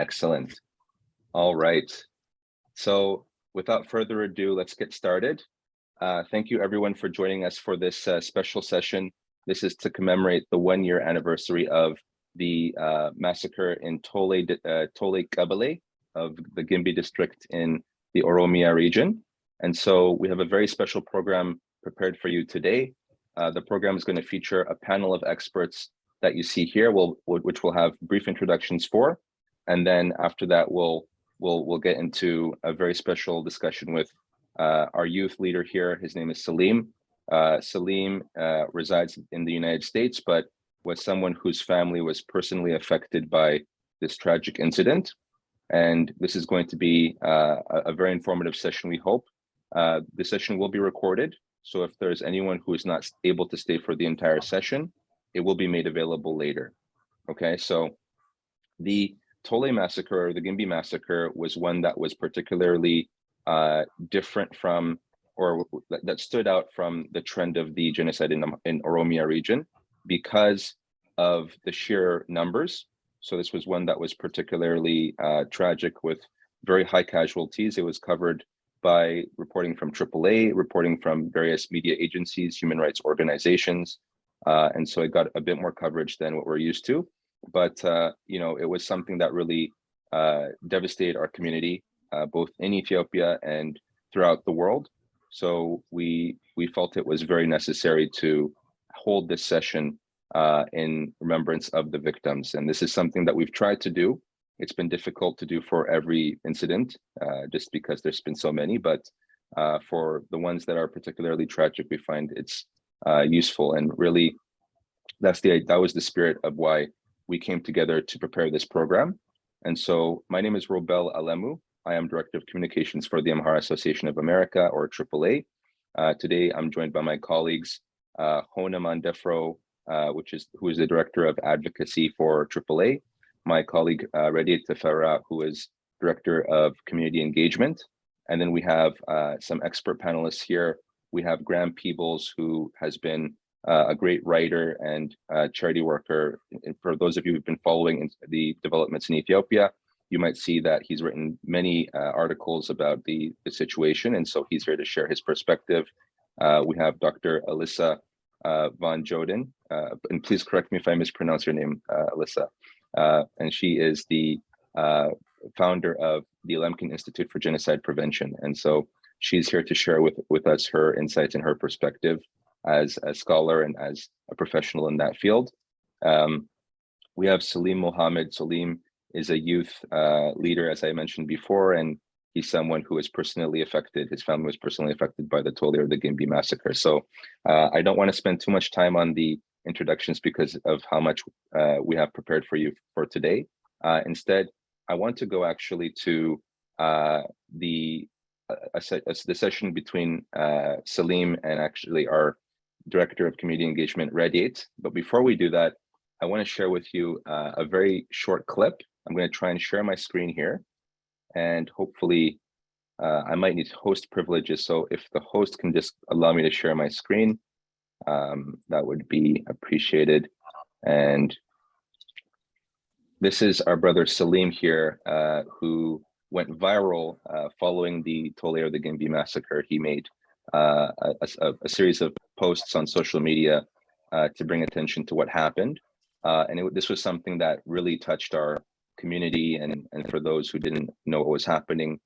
Excellent. All right. So without further ado, let's get started. Thank you everyone for joining us for this special session. This is to commemorate the 1-year anniversary of the massacre in Tole Kebele of the Gimbi district in the Oromia region. And so we have a very special program prepared for you today. The program is going to feature a panel of experts that you see here, which we'll have brief introductions for. And then after that, we'll get into a very special discussion with our youth leader here. His name is Salim. Salim resides in the United States, but was someone whose family was personally affected by this tragic incident. And this is going to be a very informative session, we hope. The session will be recorded. So if there's anyone who is not able to stay for the entire session, it will be made available later. Okay, so the Tole Massacre, or the Gimbi Massacre, was one that was particularly different from, or that stood out from the trend of the genocide in Oromia region because of the sheer numbers. So this was one that was particularly tragic with very high casualties. It was covered by reporting from AAA, reporting from various media agencies, human rights organizations. And so it got a bit more coverage than what we're used to. But, it was something that really devastated our community, both in Ethiopia and throughout the world. So we felt it was very necessary to hold this session in remembrance of the victims. And this is something that we've tried to do. It's been difficult to do for every incident, just because there's been so many, but for the ones that are particularly tragic, we find it's useful. And really, that was the spirit of why we came together to prepare this program. And so my name is Robel Alemu. I am Director of Communications for the Amhara Association of America, or AAA. Today, I'm joined by my colleagues, Hone Mandefro, who is the Director of Advocacy for AAA, my colleague Rediet Tefera, who is Director of Community Engagement. And then we have some expert panelists here. We have Graham Peebles, who has been a great writer and charity worker. And for those of you who've been following the developments in Ethiopia, you might see that he's written many articles about the situation. And so he's here to share his perspective. We have Dr. Elisa von Joeden, and please correct me if I mispronounce your name, Elisa. And she is the founder of the Lemkin Institute for Genocide Prevention. And so she's here to share with us her insights and her perspective as a scholar and as a professional in that field. We have Saleem Mohammed. Salim is a youth leader, as I mentioned before, and he's someone who is personally affected. His family was personally affected by the Tole or the Gimbi massacre. So I don't want to spend too much time on the introductions because of how much we have prepared for you for today. Instead, I want to go actually to the session between Salim and actually our Director of Community Engagement, Rediet. But before we do that, I want to share with you a very short clip. I'm going to try and share my screen here. And hopefully, I might need host privileges. So if the host can just allow me to share my screen, that would be appreciated. And this is our brother Salim here, who went viral following the Tole or the Gimbi massacre. He made a series of posts on social media to bring attention to what happened. And this was something that really touched our community, and for those who didn't know what was happening,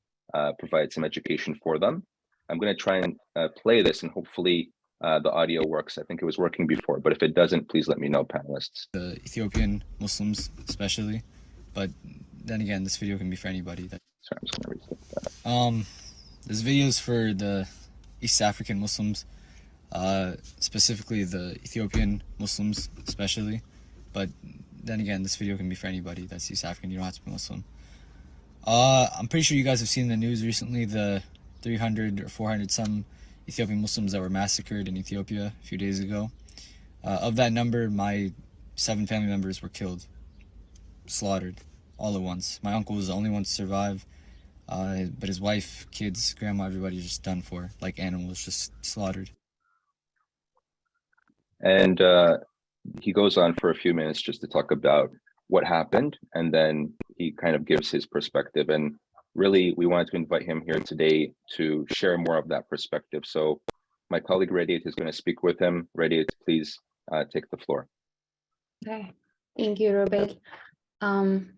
provide some education for them. I'm going to try and play this, and hopefully the audio works. I think it was working before, but if it doesn't, please let me know, panelists. The Ethiopian Muslims especially, but then again, this video can be for anybody. Sorry, I'm just going to reset that. This video is for the East African Muslims, specifically the Ethiopian Muslims especially, but then again, this video can be for anybody that's East African. You don't have to be Muslim. I'm pretty sure you guys have seen the news recently, the 300 or 400 some Ethiopian Muslims that were massacred in Ethiopia a few days ago. Of that number, my 7 family members were killed, slaughtered, all at once. My uncle was the only one to survive, but his wife, kids, grandma, everybody just done for, like animals, just slaughtered. And he goes on for a few minutes just to talk about what happened, and then he kind of gives his perspective. And really, we wanted to invite him here today to share more of that perspective. So my colleague Rediet is going to speak with him. Rediet, please take the floor. Okay, thank you, Robel.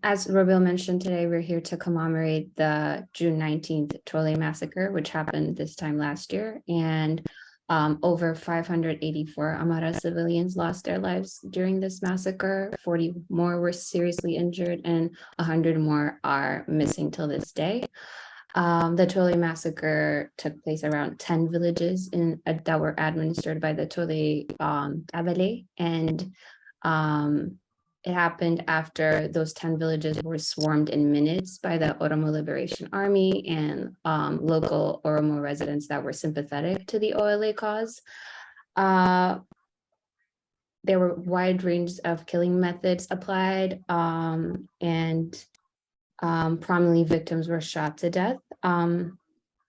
As Robel mentioned, today we're here to commemorate the June 19th Tole Massacre, which happened this time last year. And over 584 Amhara civilians lost their lives during this massacre. 40 more were seriously injured, and 100 more are missing till this day. The Tole Massacre took place around 10 villages that were administered by the Tole Kebele, and it happened after those 10 villages were swarmed in minutes by the Oromo Liberation Army and local Oromo residents that were sympathetic to the OLA cause. There were wide range of killing methods applied, and prominently victims were shot to death.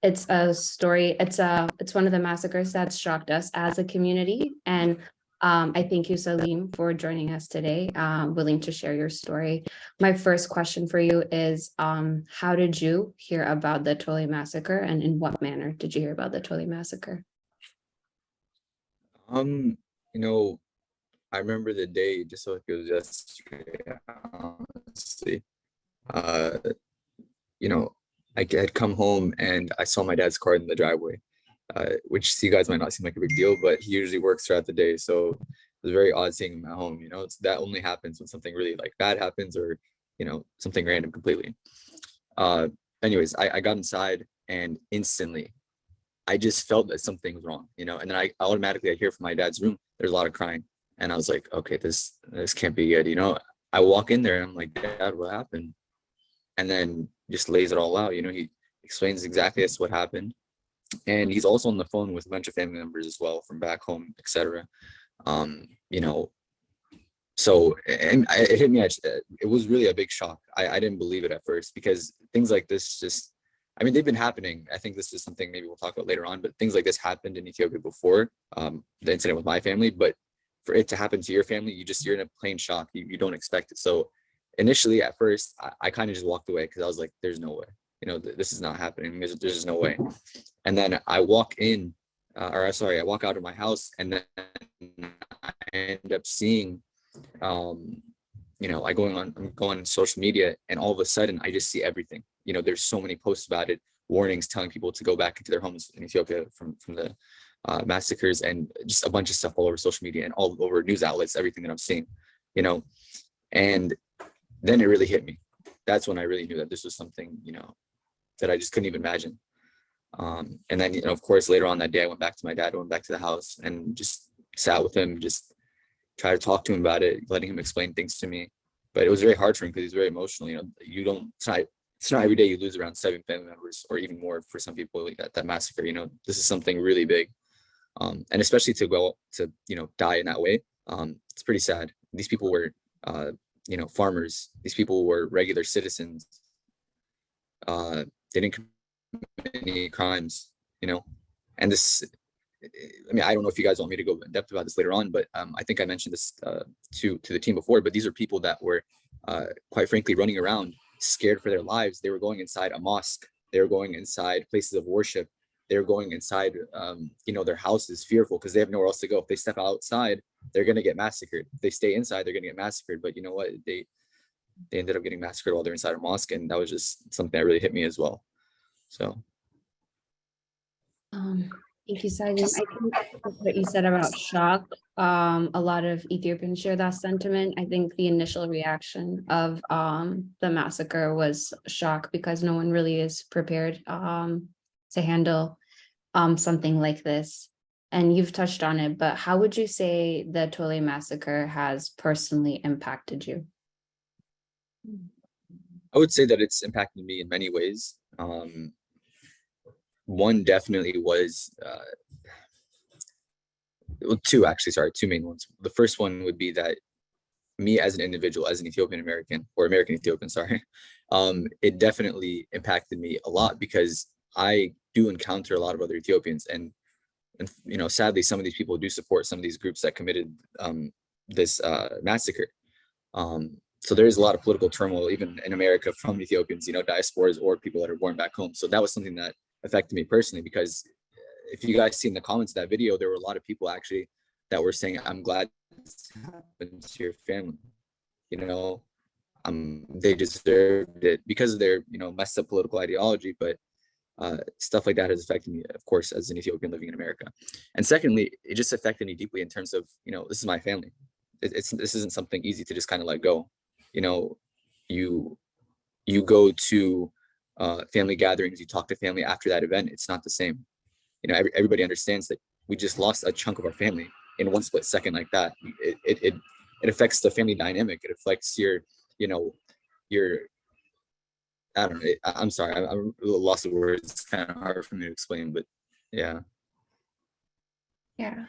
It's a story, it's one of the massacres that's shocked us as a community, and I thank you, Salim, for joining us today, willing to share your story. My first question for you is, how did you hear about the Tole Massacre, and in what manner did you hear about the Tole Massacre? You know, I remember the day just like it was yesterday, honestly. You know, I had come home and I saw my dad's car in the driveway. Which to you guys might not seem like a big deal, but he usually works throughout the day. So it was very odd seeing him at home. You know, that only happens when something really like bad happens, or, you know, something random completely. Anyways, I got inside and instantly I just felt that something was wrong, you know, and then I hear from my dad's room, there's a lot of crying. And I was like, okay, this can't be good. You know, I walk in there and I'm like, Dad, what happened? And then just lays it all out. You know, he explains exactly as to what happened. And he's also on the phone with a bunch of family members as well from back home, etc. You know, so, and it hit me, it was really a big shock. I didn't believe it at first, because things like this just, I mean, they've been happening. I think this is something maybe we'll talk about later on, but things like this happened in Ethiopia before, the incident with my family, but for it to happen to your family, you're in a plain shock. You don't expect it. So initially at first, I kind of just walked away, because I was like, there's no way. You know, this is not happening. There's just no way. And then I walk out of my house, and then I end up seeing, you know, I'm going on social media, and all of a sudden I just see everything. You know, there's so many posts about it, warnings telling people to go back into their homes in Ethiopia from the massacres, and just a bunch of stuff all over social media and all over news outlets, everything that I'm seeing, you know. And then it really hit me. That's when I really knew that this was something, you know, that I just couldn't even imagine. And then, you know, of course, later on that day, I went back to my dad, went back to the house, and just sat with him, just tried to talk to him about it, letting him explain things to me. But it was very hard for him, because he's very emotional. You know, it's not every day you lose around 7 family members, or even more for some people, like that massacre. You know, this is something really big. And especially to go to, you know, die in that way. It's pretty sad. These people were, you know, farmers. These people were regular citizens. They didn't commit any crimes, you know. And this, I mean, I don't know if you guys want me to go in depth about this later on, but I think I mentioned this to the team before, but these are people that were quite frankly running around scared for their lives. They were going inside a mosque, they were going inside places of worship, they were going inside you know, their houses, fearful, because they have nowhere else to go. If they step outside, they're going to get massacred. If they stay inside, they're going to get massacred. But you know what, they ended up getting massacred while they're inside a mosque, and that was just something that really hit me as well. So thank you, Salim. I think what you said about shock, a lot of Ethiopians share that sentiment. I think the initial reaction of the massacre was shock, because no one really is prepared to handle something like this. And you've touched on it, but how would you say the Tole Massacre has personally impacted you? I would say that it's impacted me in many ways. One definitely was, well, two main ones. The first one would be that me as an individual, as an Ethiopian American, or American Ethiopian, sorry, it definitely impacted me a lot, because I do encounter a lot of other Ethiopians, and you know, sadly, some of these people do support some of these groups that committed this massacre. So there is a lot of political turmoil, even in America, from Ethiopians, diasporas or people that are born back home. So that was something that affected me personally, because if you guys see in the comments of that video, there were a lot of people actually that were saying, I'm glad this happened to your family. They deserved it because of their, messed up political ideology, but stuff like that has affected me, of course, as an Ethiopian living in America. And secondly, it just affected me deeply in terms of, this is my family. This isn't something easy to just kind of let go. You go to family gatherings, you talk to family after that event, it's not the same. Everybody understands that we just lost a chunk of our family in one split second like that. It affects the family dynamic. It affects your I don't know. I'm sorry, I'm a little lost of words. It's kind of hard for me to explain, but yeah. Yeah.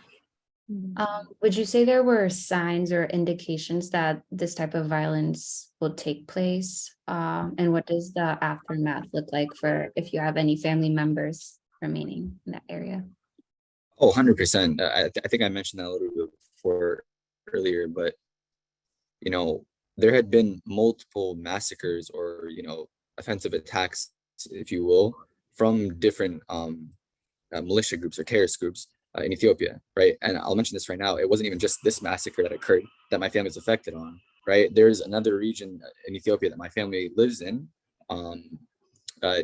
Would you say there were signs or indications that this type of violence will take place? And what does the aftermath look like for if you have any family members remaining in that area? Oh, 100%. I think I mentioned that a little bit before earlier, but there had been multiple massacres or offensive attacks, if you will, from different militia groups or terrorist groups in Ethiopia, right? And I'll mention this right now. It wasn't even just this massacre that occurred that my family was affected on, right? There's another region in Ethiopia that my family lives in,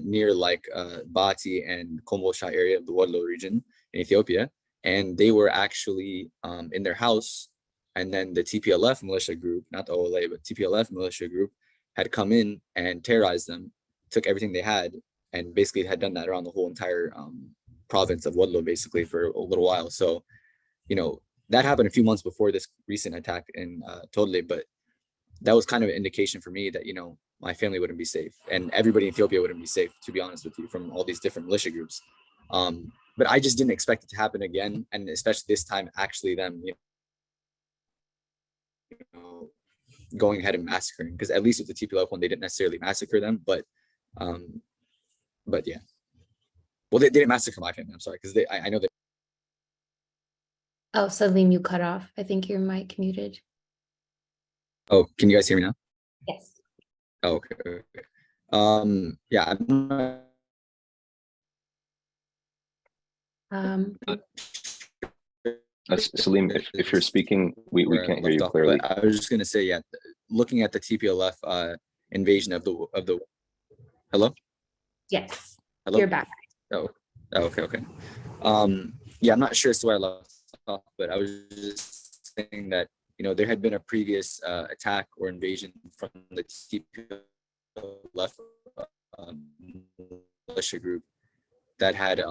near like Bati and Kombolcha area of the Wollega region in Ethiopia. And they were actually in their house, and then the TPLF militia group, not the OLA, but TPLF militia group had come in and terrorized them, took everything they had, and basically had done that around the whole entire province of Wollega, basically, for a little while. So, that happened a few months before this recent attack in Tole, but that was kind of an indication for me that, my family wouldn't be safe, and everybody in Ethiopia wouldn't be safe, to be honest with you, from all these different militia groups. But I just didn't expect it to happen again, and especially this time, actually them, going ahead and massacring, because at least with the TPLF one, they didn't necessarily massacre them, but yeah. Well, they didn't massacre my family, I'm sorry, because I know that. Oh, Salim, you cut off. I think your mic muted. Oh, can you guys hear me now? Yes. Oh, okay. Yeah, Salim, if you're speaking, we can't hear you clearly. I was just gonna say, yeah, looking at the TPLF invasion of the. Hello? Yes. Hello? You're back. Oh, okay. Yeah, I'm not sure as to where I left off, but I was just saying that there had been a previous attack or invasion from the TPLF militia group that had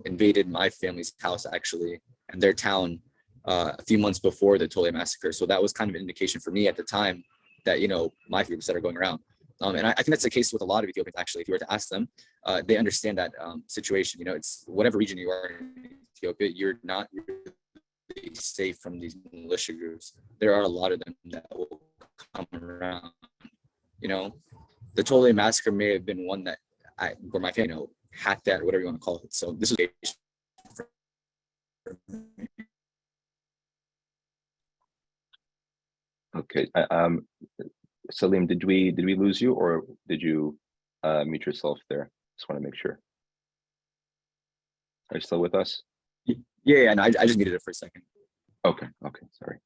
invaded my family's house, actually, and their town a few months before the Tole massacre. So that was kind of an indication for me at the time that my groups that are going around. And I think that's the case with a lot of Ethiopians, actually. If you were to ask them, they understand that situation. It's whatever region you are in Ethiopia, you're not really safe from these militia groups. There are a lot of them that will come around. The Tole massacre may have been one that where my family hacked at, or whatever you want to call it. So this was okay. Salim, did we lose you, or did you mute yourself there? Just want to make sure. Are you still with us? Yeah, no, I just muted it for a second. Okay, sorry.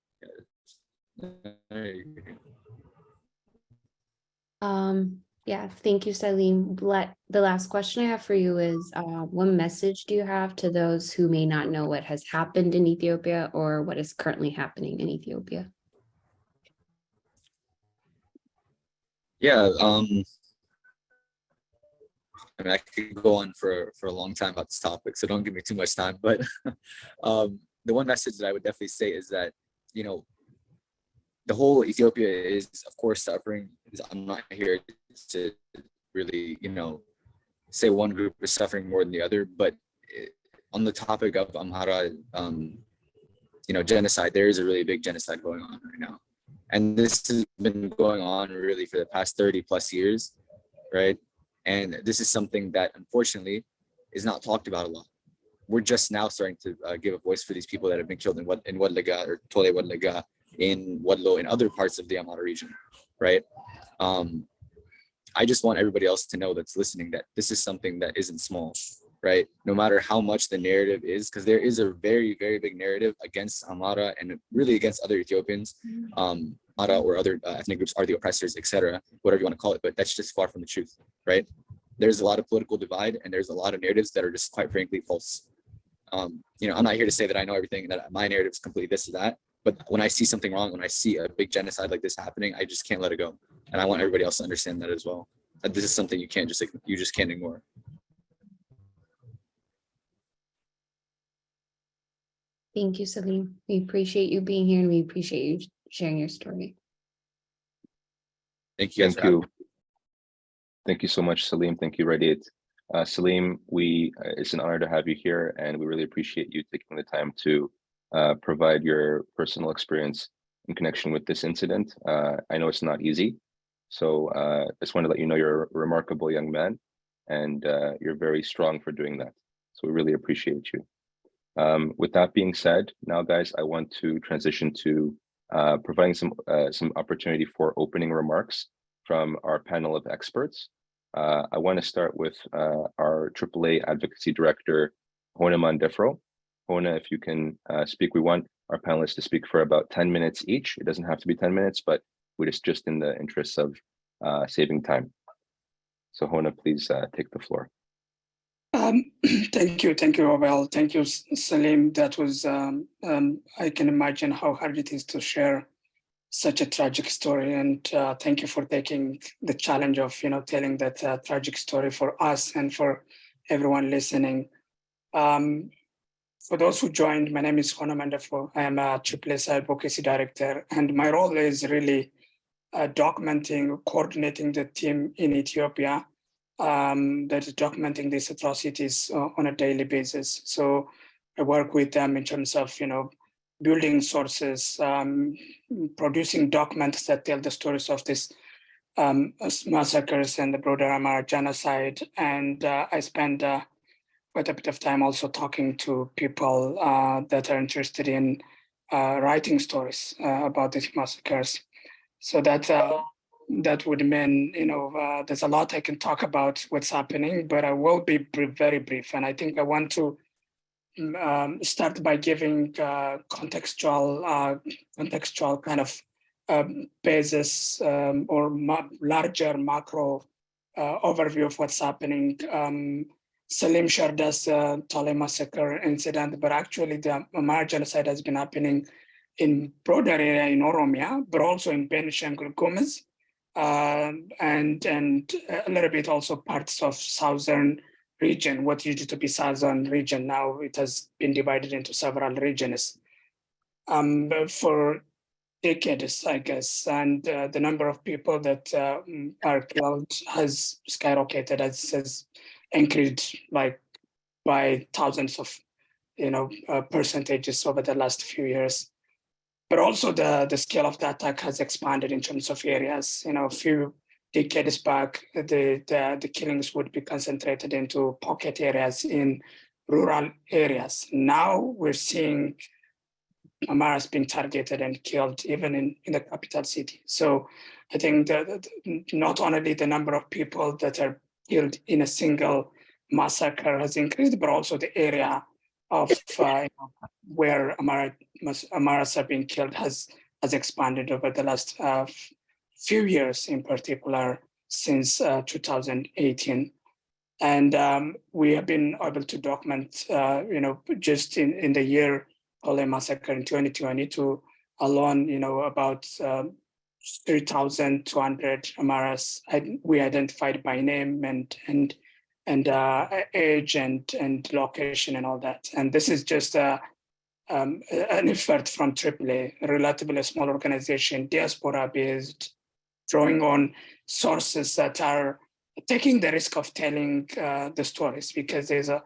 Yeah, thank you, Salim. The last question I have for you is, what message do you have to those who may not know what has happened in Ethiopia or what is currently happening in Ethiopia? Yeah, I could go on for a long time about this topic, so don't give me too much time. But the one message that I would definitely say is that, the whole Ethiopia is, of course, suffering. I'm not here to really, say one group is suffering more than the other, but on the topic of Amhara, genocide, there is a really big genocide going on right now. And this has been going on really for the past 30 plus years, right? And this is something that, unfortunately, is not talked about a lot. We're just now starting to give a voice for these people that have been killed in Wollega or Tole Wollega, in Wadlo, in other parts of the Amhara region, right? I just want everybody else to know that's listening that this is something that isn't small, right? No matter how much the narrative is, because there is a very, very big narrative against Amhara and really against other Ethiopians. Amhara or other ethnic groups are the oppressors, etc., whatever you want to call it, but that's just far from the truth, right? There's a lot of political divide and there's a lot of narratives that are just quite frankly false. You know, I'm not here to say that I know everything and that my narrative is completely this or that, but when I see something wrong, when I see a big genocide like this happening, I just can't let it go. And I want everybody else to understand that as well. That this is something you just can't ignore. Thank you, Salim. We appreciate you being here and we appreciate you sharing your story. Thank you guys. Thank you. Thank you so much, Salim. Thank you, Rediet. Salim, it's an honor to have you here, and we really appreciate you taking the time to provide your personal experience in connection with this incident. I know it's not easy, so I just want to let you know you're a remarkable young man, and you're very strong for doing that. So we really appreciate you. With that being said, now, guys, I want to transition to providing some opportunity for opening remarks from our panel of experts. I want to start with our AAA Advocacy Director, Hone Mandefro. Hone, if you can speak, we want our panelists to speak for about 10 minutes each. It doesn't have to be 10 minutes, but we're just in the interests of saving time. So Hone, please take the floor. Thank you, Robel. Thank you, Salim. That was, I can imagine how hard it is to share such a tragic story, and thank you for taking the challenge of telling that tragic story for us and for everyone listening. For those who joined, my name is Hone Mandefro. I am a AAA Advocacy Director, and my role is really documenting, coordinating the team in Ethiopia that is documenting these atrocities on a daily basis. So I work with them in terms of building sources, producing documents that tell the stories of these massacres and the broader Amhara genocide. And I spend quite a bit of time also talking to people that are interested in writing stories about these massacres. So that would mean, there's a lot I can talk about what's happening, but I will be very brief. And I think I want to start by giving contextual kind of basis or larger macro overview of what's happening. Salim shared us Tole Massacre incident, but actually the Amhara genocide has been happening in broader area in Oromia, but also in Benishangul-Gumuz, and a little bit also parts of southern region, what used to be southern region. Now it has been divided into several regions for decades, I guess. And the number of people that are killed has skyrocketed, has increased like by thousands of percentages over the last few years. But also the scale of the attack has expanded in terms of areas. A few decades back, the killings would be concentrated into pocket areas in rural areas. Now we're seeing Amharas being targeted and killed even in the capital city. So I think that not only the number of people that are killed in a single massacre has increased, but also the area of where Amharas are being killed has expanded over the last few years, in particular since 2018. And we have been able to document, just in the year Tole Massacre in 2022 alone, about 3,200 Amharas we identified by name and age and location and all that. And this is just an effort from AAA, a relatively small organization, diaspora-based, drawing on sources that are taking the risk of telling the stories, because there's a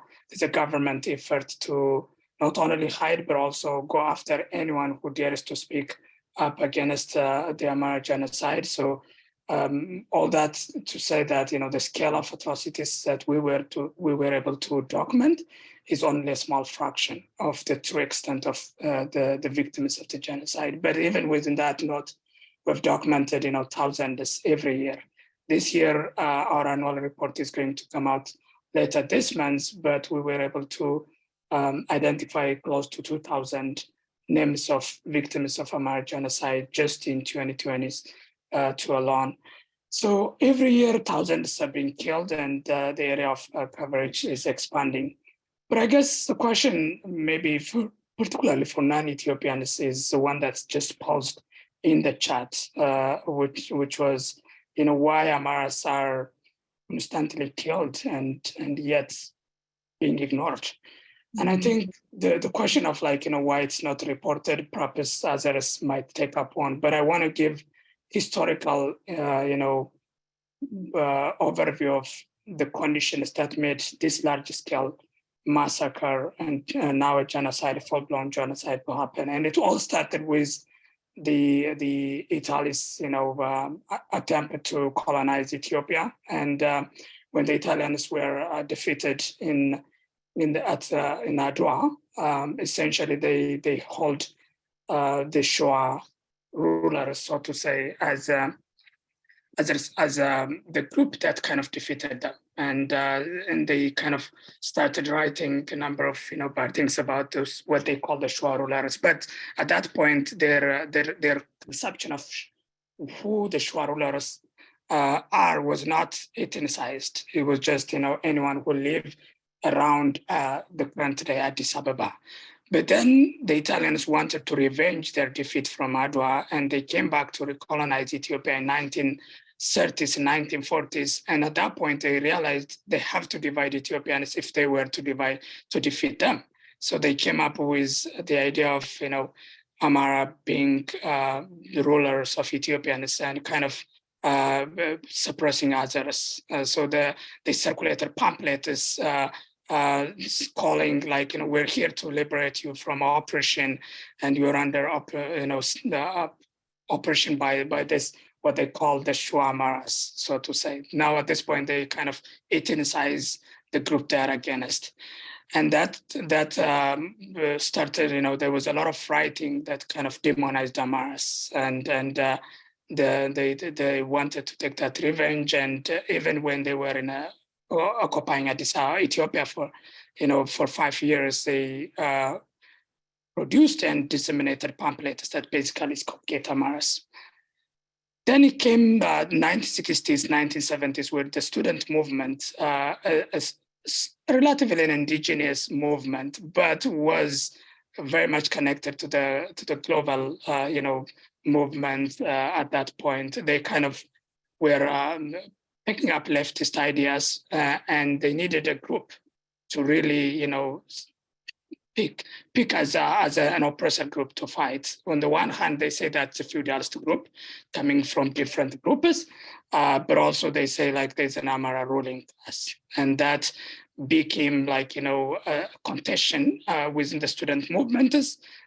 government effort to not only hide, but also go after anyone who dares to speak up against the Amhara genocide. So all that to say that the scale of atrocities that we were able to document is only a small fraction of the true extent of the victims of the genocide. But even within that note, we've documented, thousands every year. This year, our annual report is going to come out later this month, but we were able to identify close to 2,000 names of victims of Amhara genocide just in 2020 alone. So every year, thousands have been killed, and the area of coverage is expanding. But I guess the question, maybe particularly for non-Ethiopians, is the one that's just posed in the chat, which was, why Amharas are constantly killed and yet being ignored. And I think the question of why it's not reported, perhaps others might take up on, but I want to give historical, overview of the conditions that made this large scale massacre and now a genocide, full-blown genocide to happen. And it all started with the Italy's, attempt to colonize Ethiopia. And when the Italians were defeated in Adwa, essentially they hold the Shoah rulers, so to say, as the group that kind of defeated them, and they kind of started writing a number of bad things about those what they call the Shoah rulers. But at that point, their conception of who the Shoah rulers are was not ethnicized. It was just anyone who lived around the current day Addis Ababa. But then the Italians wanted to revenge their defeat from Adwa, and they came back to recolonize Ethiopia in 1930s and 1940s. And at that point, they realized they have to divide Ethiopians if they were to defeat them. So they came up with the idea of, Amhara being the rulers of Ethiopians and kind of suppressing others. So they circulated pamphlets calling we're here to liberate you from oppression, and you're under the oppression by this what they call the Shoah Amharas, so to say. Now at this point they kind of ethnicize the group they're against, and that started. There was a lot of writing that kind of demonized Amharas, and they wanted to take that revenge, and even when they were occupying Addis Ababa, Ethiopia for 5 years, they produced and disseminated pamphlets that basically scoffed Amharas. Then it came 1960s, 1970s, where the student movement, relatively an indigenous movement, but was very much connected to the global, movement at that point. They kind of were picking up leftist ideas, and they needed a group to really, pick as an oppressor group to fight. On the one hand, they say that's a feudalist group coming from different groups, but also they say there's an Amhara ruling class, and that became a contention within the student movement.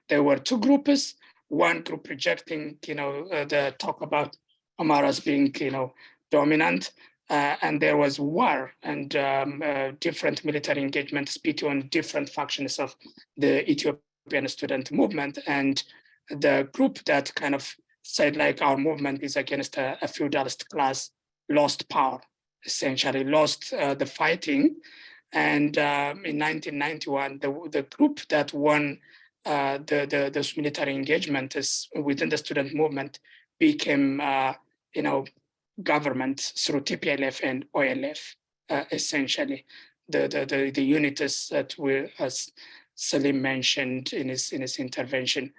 There were two groups. One group rejecting, the talk about Amharas being, dominant. And there was war and different military engagements between different factions of the Ethiopian student movement. And the group that kind of said our movement is against a feudalist class lost power, essentially lost the fighting. And in 1991, the group that won those military engagements within the student movement became, government through TPLF and OLF, essentially the units that were, as Salim mentioned in his intervention.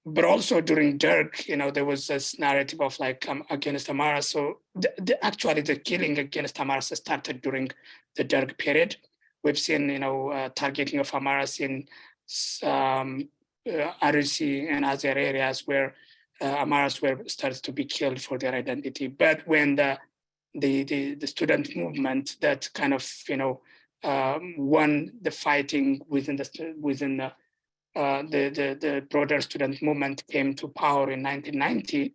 But also during Derg, there was this narrative of against Amhara. So actually the killing against Amharas started during the Derg period. We've seen targeting of Amharas in Arisi and other areas where Amharas were started to be killed for their identity. But when the student movement that kind of won the fighting within the broader student movement came to power in 1990,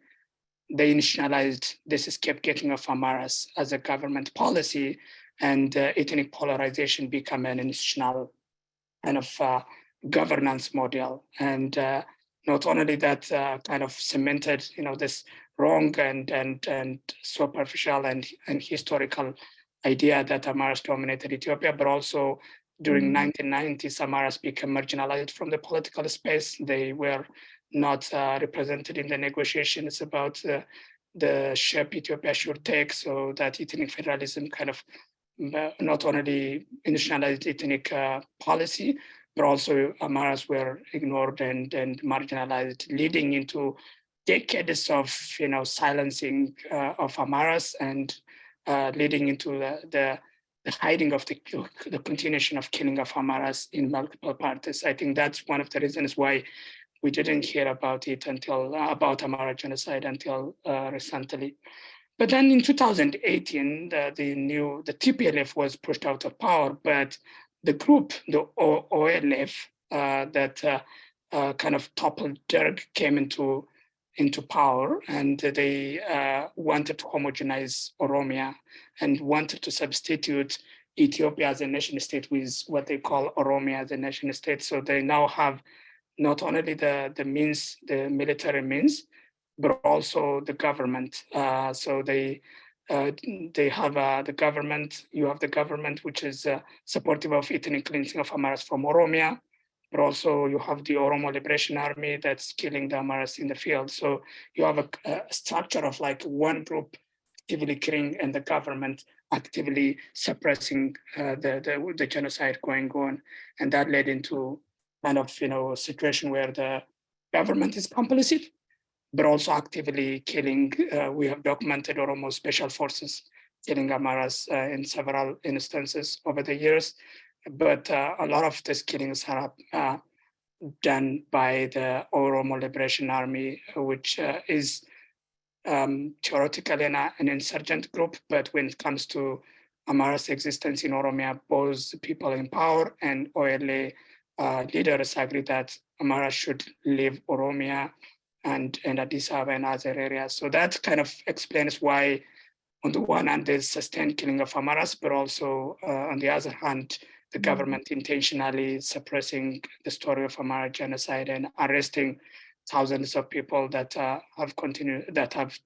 they nationalized this scapegoating of Amharas as a government policy, and ethnic polarization became an institutional kind of governance model. And not only that kind of cemented, this wrong and superficial and historical idea that Amharas dominated Ethiopia, but also during 1990s, Amharas became marginalized from the political space. They were not represented in the negotiations about the shape Ethiopia should take, so that ethnic federalism kind of not only nationalized ethnic policy, but also Amharas were ignored and marginalized, leading into decades of silencing of Amharas and leading into the hiding of the continuation of killing of Amharas in multiple parties. I think that's one of the reasons why we didn't hear about it until about Amhara genocide until recently. But then in 2018, the TPLF was pushed out of power, but the group, the OLF, that kind of toppled Derg came into power, and they wanted to homogenize Oromia and wanted to substitute Ethiopia as a nation state with what they call Oromia as a nation state. So they now have not only the means, the military means, but also the government. So they have the government. You have the government, which is supportive of ethnic cleansing of Amharas from Oromia, but also you have the Oromo Liberation Army that's killing the Amharas in the field. So you have a structure of like one group actively killing and the government actively suppressing the genocide going on, and that led into kind of a situation where the government is complicit, but also actively killing. We have documented Oromo special forces killing Amharas in several instances over the years. But a lot of these killings are done by the Oromo Liberation Army, which is theoretically an insurgent group. But when it comes to Amhara's existence in Oromia, both people in power and OLA leaders agree that Amhara should leave Oromia and Addis Ababa and other areas. So that kind of explains why, on the one hand, there's sustained killing of Amharas, but also on the other hand, the government intentionally suppressing the story of Amhara genocide and arresting thousands of people that have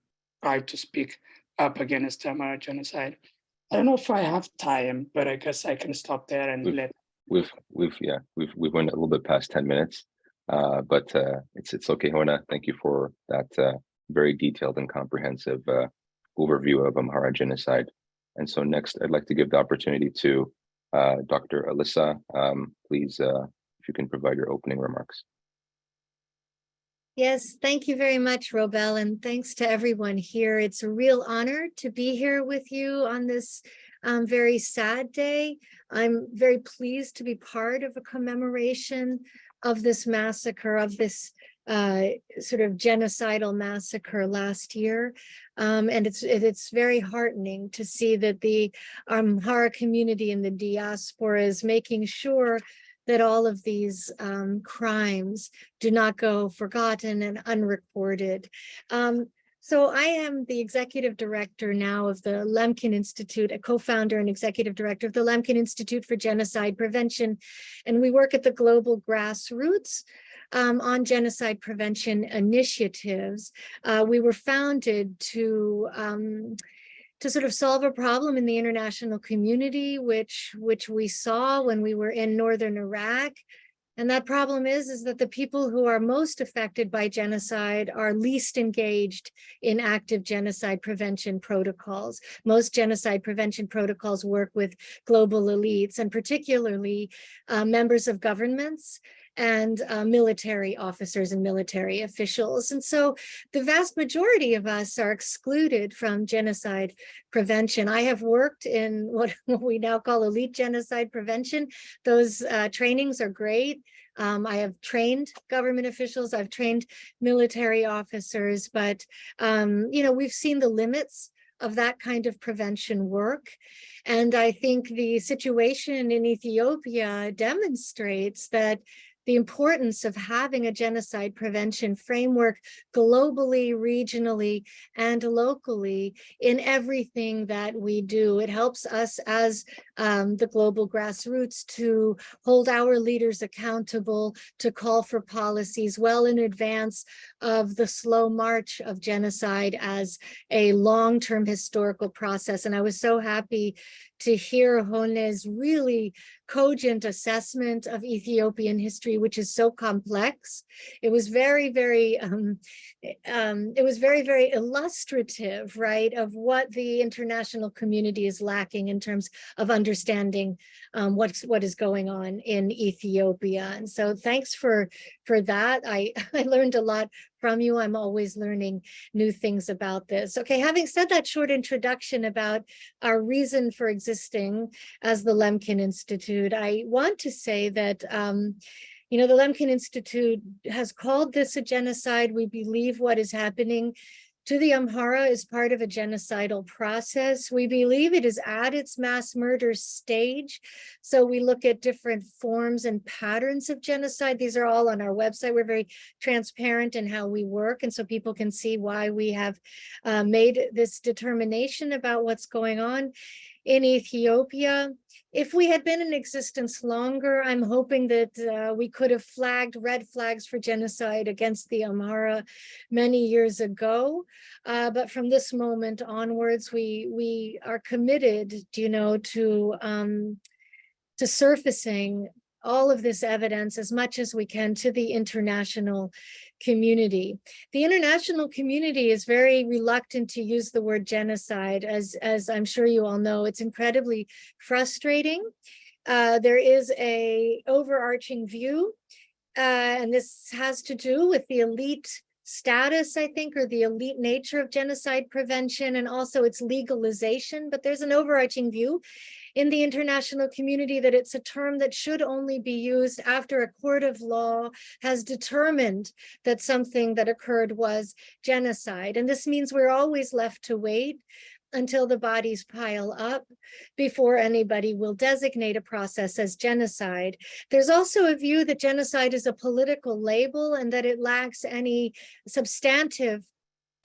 tried to speak up against Amhara genocide. I don't know if I have time, but I guess I can stop there and We've went a little bit past 10 minutes, but it's okay, Hona. Thank you for that very detailed and comprehensive overview of Amhara genocide. And so next, I'd like to give the opportunity to Dr. Elisa. Please, if you can provide your opening remarks. Yes, thank you very much, Robel, and thanks to everyone here. It's a real honor to be here with you on this very sad day. I'm very pleased to be part of a commemoration of this massacre, of this sort of genocidal massacre last year. And it's very heartening to see that the Amhara community in the diaspora is making sure that all of these crimes do not go forgotten and unrecorded. So I am the executive director now of the Lemkin Institute, a co-founder and executive director of the Lemkin Institute for Genocide Prevention. And we work at the global grassroots on genocide prevention initiatives. We were founded to sort of solve a problem in the international community, which we saw when we were in northern Iraq. And that problem is that the people who are most affected by genocide are least engaged in active genocide prevention protocols. Most genocide prevention protocols work with global elites, and particularly members of governments and military officers and military officials. And so the vast majority of us are excluded from genocide prevention. I have worked in what we now call elite genocide prevention. Those trainings are great. I have trained government officials, I've trained military officers, but we've seen the limits of that kind of prevention work. And I think the situation in Ethiopia demonstrates that the importance of having a genocide prevention framework globally, regionally, and locally in everything that we do. It helps us as the global grassroots to hold our leaders accountable, to call for policies well in advance of the slow march of genocide as a long-term historical process. And I was so happy to hear Hone's really cogent assessment of Ethiopian history, which is so complex. It was very, very illustrative, right, of what the international community is lacking in terms of understanding what is going on in Ethiopia. And so thanks for that. I learned a lot from you. I'm always learning new things about this. Okay, having said that short introduction about our reason for existing as the Lemkin Institute, I want to say that you know, the Lemkin Institute has called this a genocide. We believe what is happening to the Amhara is part of a genocidal process. We believe it is at its mass murder stage. So we look at different forms and patterns of genocide. These are all on our website. We're very transparent in how we work. And so people can see why we have made this determination about what's going on in Ethiopia. If we had been in existence longer, I'm hoping that we could have flagged red flags for genocide against the Amhara many years ago. But from this moment onwards, we are committed, you know, to surfacing all of this evidence as much as we can to the international community. The international community is very reluctant to use the word genocide, as I'm sure you all know. It's incredibly frustrating. There is a overarching view, and this has to do with the elite status, I think, or the elite nature of genocide prevention and also its legalization. But there's an overarching view in the international community that it's a term that should only be used after a court of law has determined that something that occurred was genocide. And this means we're always left to wait until the bodies pile up before anybody will designate a process as genocide. There's also a view that genocide is a political label and that it lacks any substantive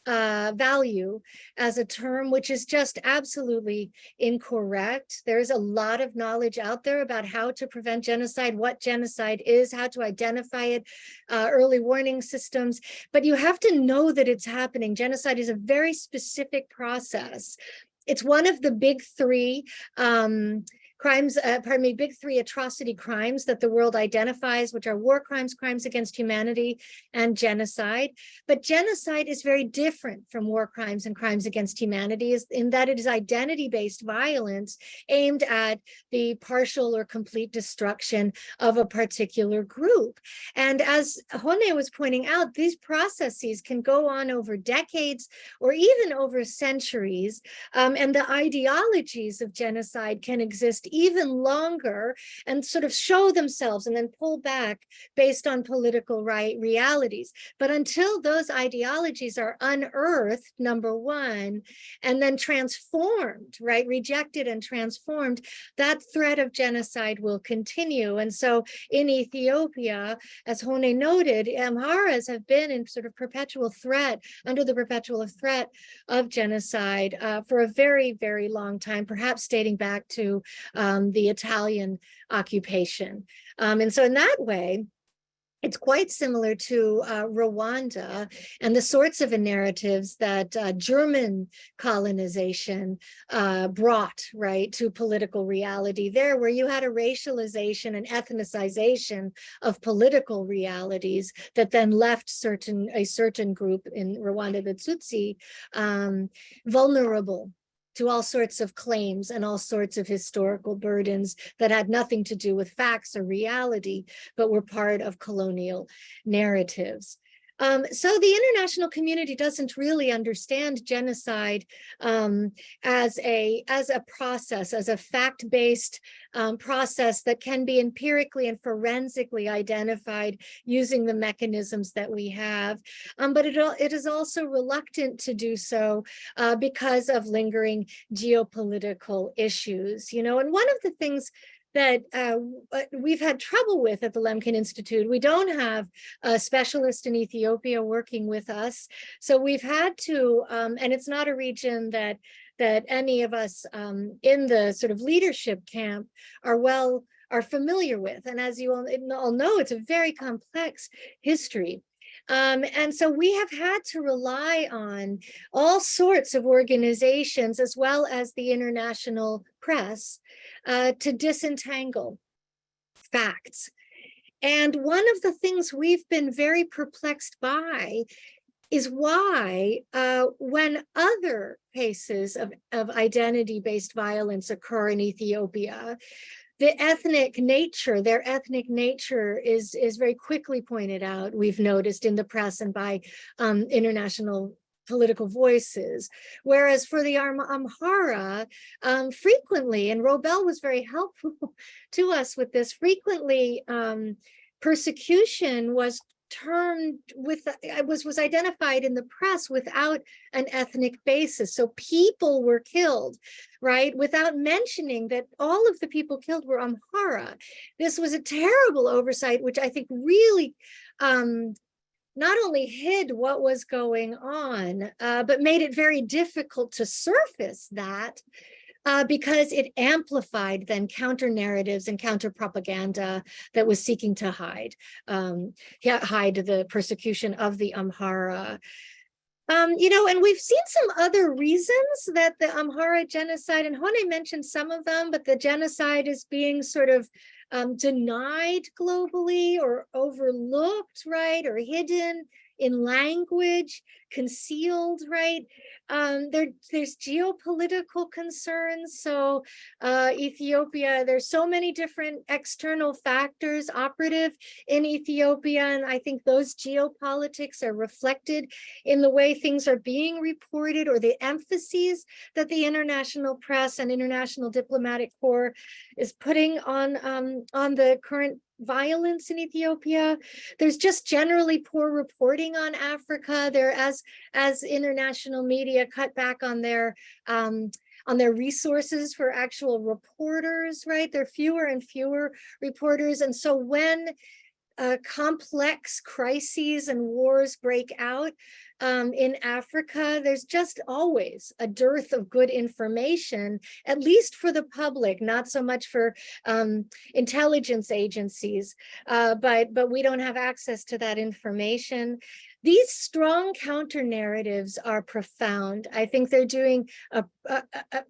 value as a term, which is just absolutely incorrect. There's a lot of knowledge out there about how to prevent genocide, what genocide is, how to identify it, early warning systems, but you have to know that it's happening. Genocide is a very specific process. It's one of the big three big three atrocity crimes that the world identifies, which are war crimes, crimes against humanity, and genocide. But genocide is very different from war crimes and crimes against humanity in that it is identity-based violence aimed at the partial or complete destruction of a particular group. And as Hone was pointing out, these processes can go on over decades or even over centuries, and the ideologies of genocide can exist even longer and sort of show themselves and then pull back based on political realities. But until those ideologies are unearthed, number one, and then transformed, right, rejected and transformed, that threat of genocide will continue. And so in Ethiopia, as Hone noted, Amharas have been in sort of perpetual threat, under the perpetual threat of genocide for a very, very long time, perhaps dating back to the Italian occupation. And so in that way, it's quite similar to Rwanda and the sorts of narratives that German colonization brought, right, to political reality there, where you had a racialization and ethnicization of political realities that then left a certain group in Rwanda, the Tutsi, vulnerable to all sorts of claims and all sorts of historical burdens that had nothing to do with facts or reality, but were part of colonial narratives. So the international community doesn't really understand genocide as a process, as a fact-based process that can be empirically and forensically identified using the mechanisms that we have. But it is also reluctant to do so because of lingering geopolitical issues. You know, and one of the things that we've had trouble with at the Lemkin Institute. We don't have a specialist in Ethiopia working with us. So we've had to, and it's not a region that any of us in the sort of leadership camp are familiar with. And as you all know, it's a very complex history. And so we have had to rely on all sorts of organizations, as well as the international press, to disentangle facts. And one of the things we've been very perplexed by is why, when other cases of identity-based violence occur in Ethiopia, their ethnic nature is very quickly pointed out, we've noticed in the press and by international political voices. Whereas for the Amhara, frequently, and Robel was very helpful to us with this, frequently persecution was was identified in the press without an ethnic basis. So people were killed, right, without mentioning that all of the people killed were Amhara. This was a terrible oversight, which I think really not only hid what was going on, but made it very difficult to surface that, because it amplified then counter narratives and counter propaganda that was seeking to hide the persecution of the Amhara. And we've seen some other reasons that the Amhara genocide, and Hone mentioned some of them, but the genocide is being sort of denied globally or overlooked, right, or hidden in language, concealed, right? There's geopolitical concerns. So Ethiopia, there's so many different external factors operative in Ethiopia. And I think those geopolitics are reflected in the way things are being reported, or the emphases that the international press and international diplomatic corps is putting on the current violence in Ethiopia. There's just generally poor reporting on Africa. There, as international media cut back on their resources for actual reporters, right? There are fewer and fewer reporters. And so when complex crises and wars break out in Africa, there's just always a dearth of good information, at least for the public, not so much for intelligence agencies, but we don't have access to that information. These strong counter narratives are profound. I think they're doing a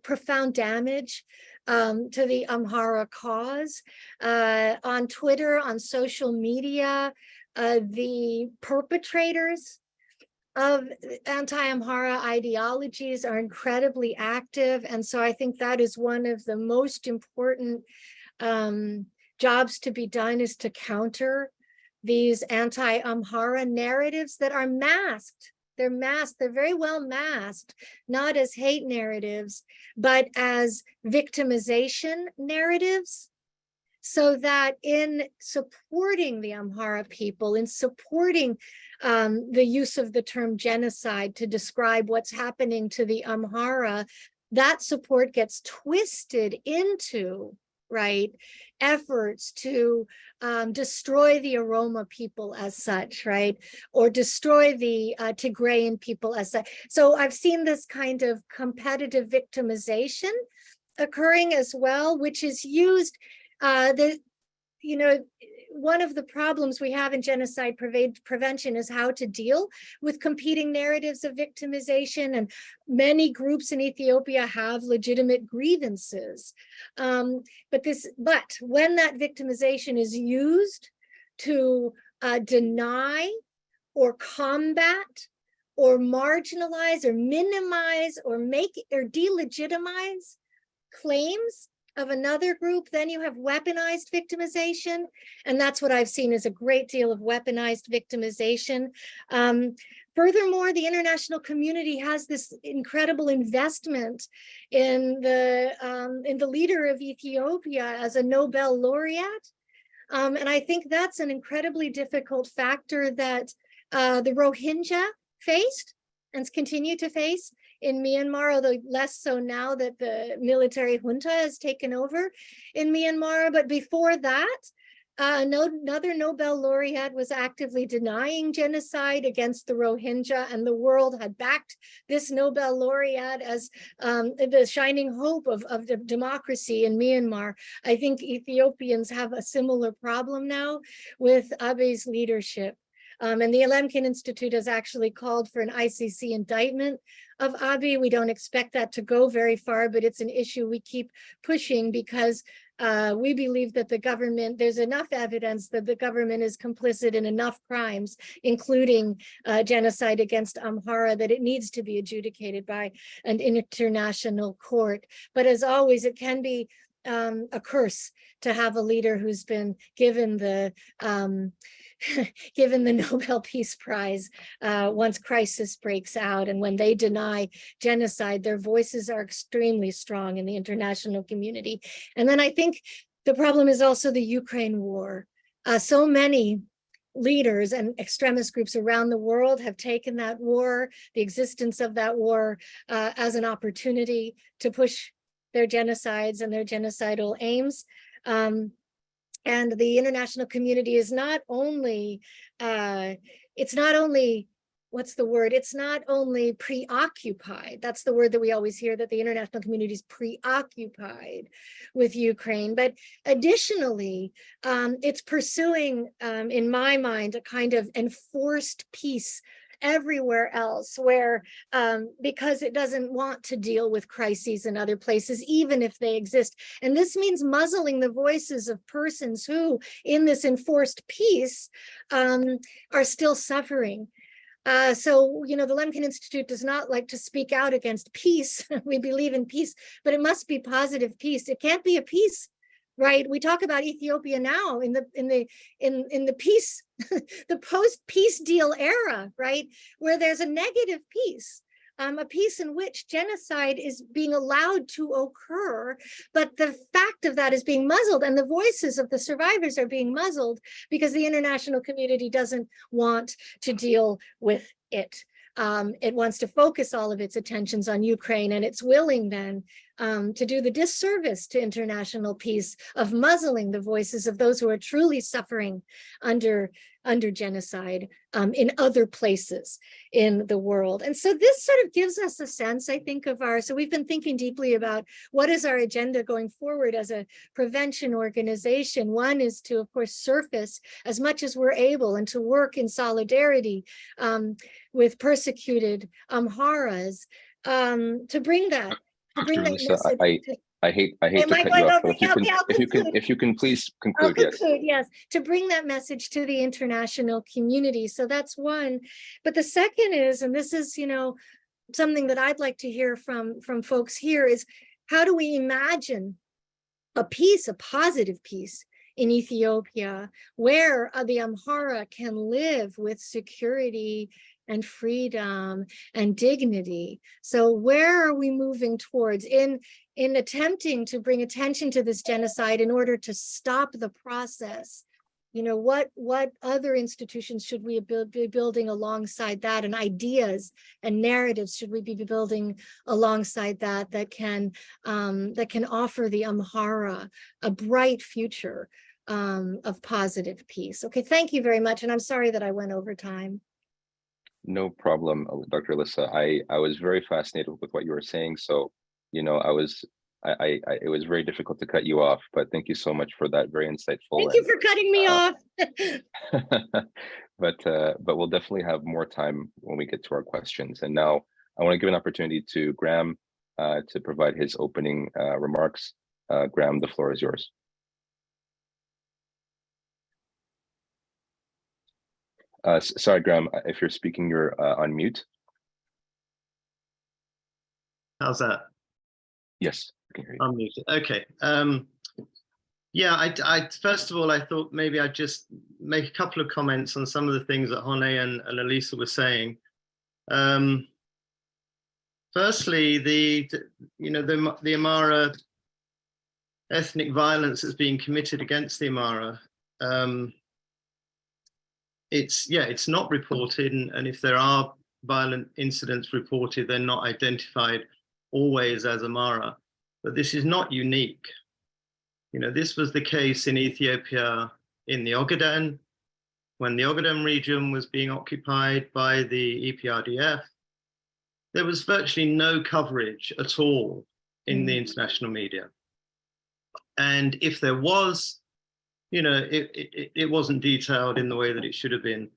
profound damage to the Amhara cause. On Twitter, on social media, the perpetrators of anti-Amhara ideologies are incredibly active. And so I think that is one of the most important jobs to be done, is to counter these anti-Amhara narratives that are masked. They're masked, they're very well masked, not as hate narratives, but as victimization narratives, so that in supporting the Amhara people, in supporting the use of the term genocide to describe what's happening to the Amhara, that support gets twisted into, right, efforts to destroy the Oromia people as such, right, or destroy the Tigrayan people as such. So I've seen this kind of competitive victimization occurring as well, which is used. One of the problems we have in genocide prevention is how to deal with competing narratives of victimization, and many groups in Ethiopia have legitimate grievances. But when that victimization is used to deny or combat or marginalize or minimize or delegitimize claims of another group, then you have weaponized victimization. And that's what I've seen, is a great deal of weaponized victimization. Furthermore, the international community has this incredible investment in the leader of Ethiopia as a Nobel laureate. And I think that's an incredibly difficult factor that the Rohingya faced and continue to face in Myanmar, although less so now that the military junta has taken over in Myanmar. But before that, another Nobel laureate was actively denying genocide against the Rohingya, and the world had backed this Nobel laureate as the shining hope of democracy in Myanmar. I think Ethiopians have a similar problem now with Abiy's leadership. And the Lemkin Institute has actually called for an ICC indictment of Abiy. We don't expect that to go very far, but it's an issue we keep pushing because we believe that the government, there's enough evidence that the government is complicit in enough crimes, including genocide against Amhara, that it needs to be adjudicated by an international court. But as always, it can be a curse to have a leader who's been given the given the Nobel Peace Prize once crisis breaks out. And when they deny genocide, their voices are extremely strong in the international community. And then I think the problem is also the Ukraine war. So many leaders and extremist groups around the world have taken that war, the existence of that war, as an opportunity to push their genocides and their genocidal aims. And the international community is not only, it's not only preoccupied. That's the word that we always hear, that the international community is preoccupied with Ukraine. But additionally, it's pursuing, in my mind, a kind of enforced peace everywhere else, where because it doesn't want to deal with crises in other places, even if they exist. And this means muzzling the voices of persons who, in this enforced peace, are still suffering. So, you know, the Lemkin Institute does not like to speak out against peace. We believe in peace, but it must be positive peace. It can't be a peace, right? We talk about Ethiopia now in the peace, the post-peace deal era, right? Where there's a negative peace, a peace in which genocide is being allowed to occur, but the fact of that is being muzzled, and the voices of the survivors are being muzzled because the international community doesn't want to deal with it. It wants to focus all of its attentions on Ukraine, and it's willing then to do the disservice to international peace of muzzling the voices of those who are truly suffering under genocide in other places in the world. And so this sort of gives us a sense, I think, of so we've been thinking deeply about what is our agenda going forward as a prevention organization. One is to, of course, surface as much as we're able and to work in solidarity with persecuted Amharas, to bring that. Dr. Elisa, I hate to cut you off, but if you can please conclude. I'll conclude, yes, to bring that message to the international community. So that's one. But the second is, and this is, you know, something that I'd like to hear from folks here, is how do we imagine a peace, a positive peace in Ethiopia, where the Amhara can live with security and freedom and dignity? So where are we moving towards in attempting to bring attention to this genocide in order to stop the process? You know, what other institutions should we be building alongside that, and ideas and narratives should we be building alongside that can offer the Amhara a bright future of positive peace? Okay, thank you very much, and I'm sorry that I went over time. No problem, Dr. Elisa. I was very fascinated with what you were saying. So, you know, it was very difficult to cut you off, but thank you so much for that very insightful. Thank you for cutting me off. But we'll definitely have more time when we get to our questions. And now I want to give an opportunity to Graham to provide his opening remarks. Graham, the floor is yours. Sorry, Graham, if you're speaking, you're on mute. How's that? Yes, I can hear you. I'm muted. Okay. Yeah, I first of all, I thought maybe I'd just make a couple of comments on some of the things that Hone and Elisa were saying. Firstly, the Amhara ethnic violence that's being committed against the Amhara. It's not reported, and if there are violent incidents reported, they're not identified always as Amhara, but this is not unique. You know, this was the case in Ethiopia in the Ogaden, when the Ogaden region was being occupied by the EPRDF. There was virtually no coverage at all in the international media. And if there was, you know, it wasn't detailed in the way that it should have been.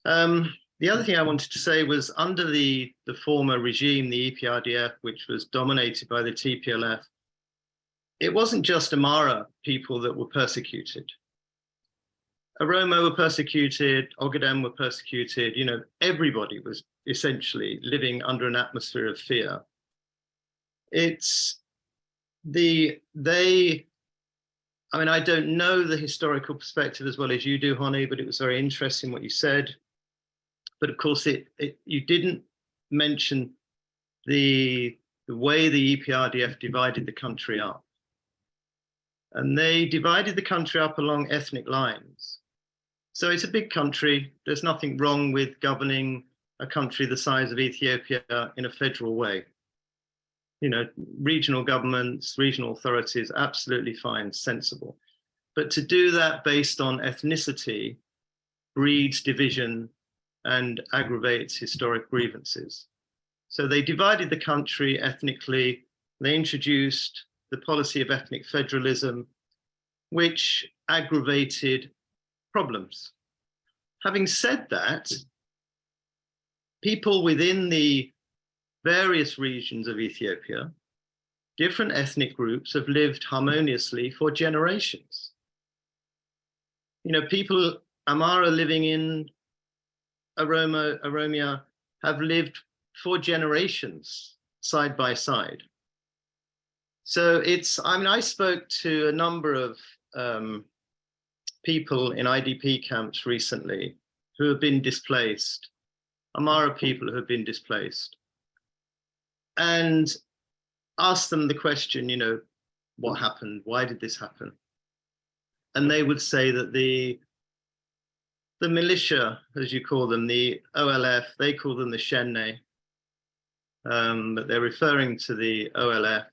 The other thing I wanted to say was under the former regime, the EPRDF, which was dominated by the TPLF, it wasn't just Amhara people that were persecuted. Oromo were persecuted, Ogaden were persecuted, you know, everybody was essentially living under an atmosphere of fear. It's I mean, I don't know the historical perspective as well as you do, Hone, but it was very interesting what you said. But of course, you didn't mention the way the EPRDF divided the country up. And they divided the country up along ethnic lines. So it's a big country. There's nothing wrong with governing a country the size of Ethiopia in a federal way. You know, regional governments, regional authorities, absolutely fine, sensible. But to do that based on ethnicity breeds division and aggravates historic grievances. So they divided the country ethnically. They introduced the policy of ethnic federalism, which aggravated problems. Having said that, people within the various regions of Ethiopia, different ethnic groups have lived harmoniously for generations. You know, people, Amhara living in Oromia have lived for generations side by side. So it's, I mean, I spoke to a number of people in IDP camps recently who have been displaced, Amhara people who have been displaced, and asked them the question, you know, what happened? Why did this happen? And they would say that the militia, as you call them, the OLF, they call them the Shenne, but they're referring to the OLF,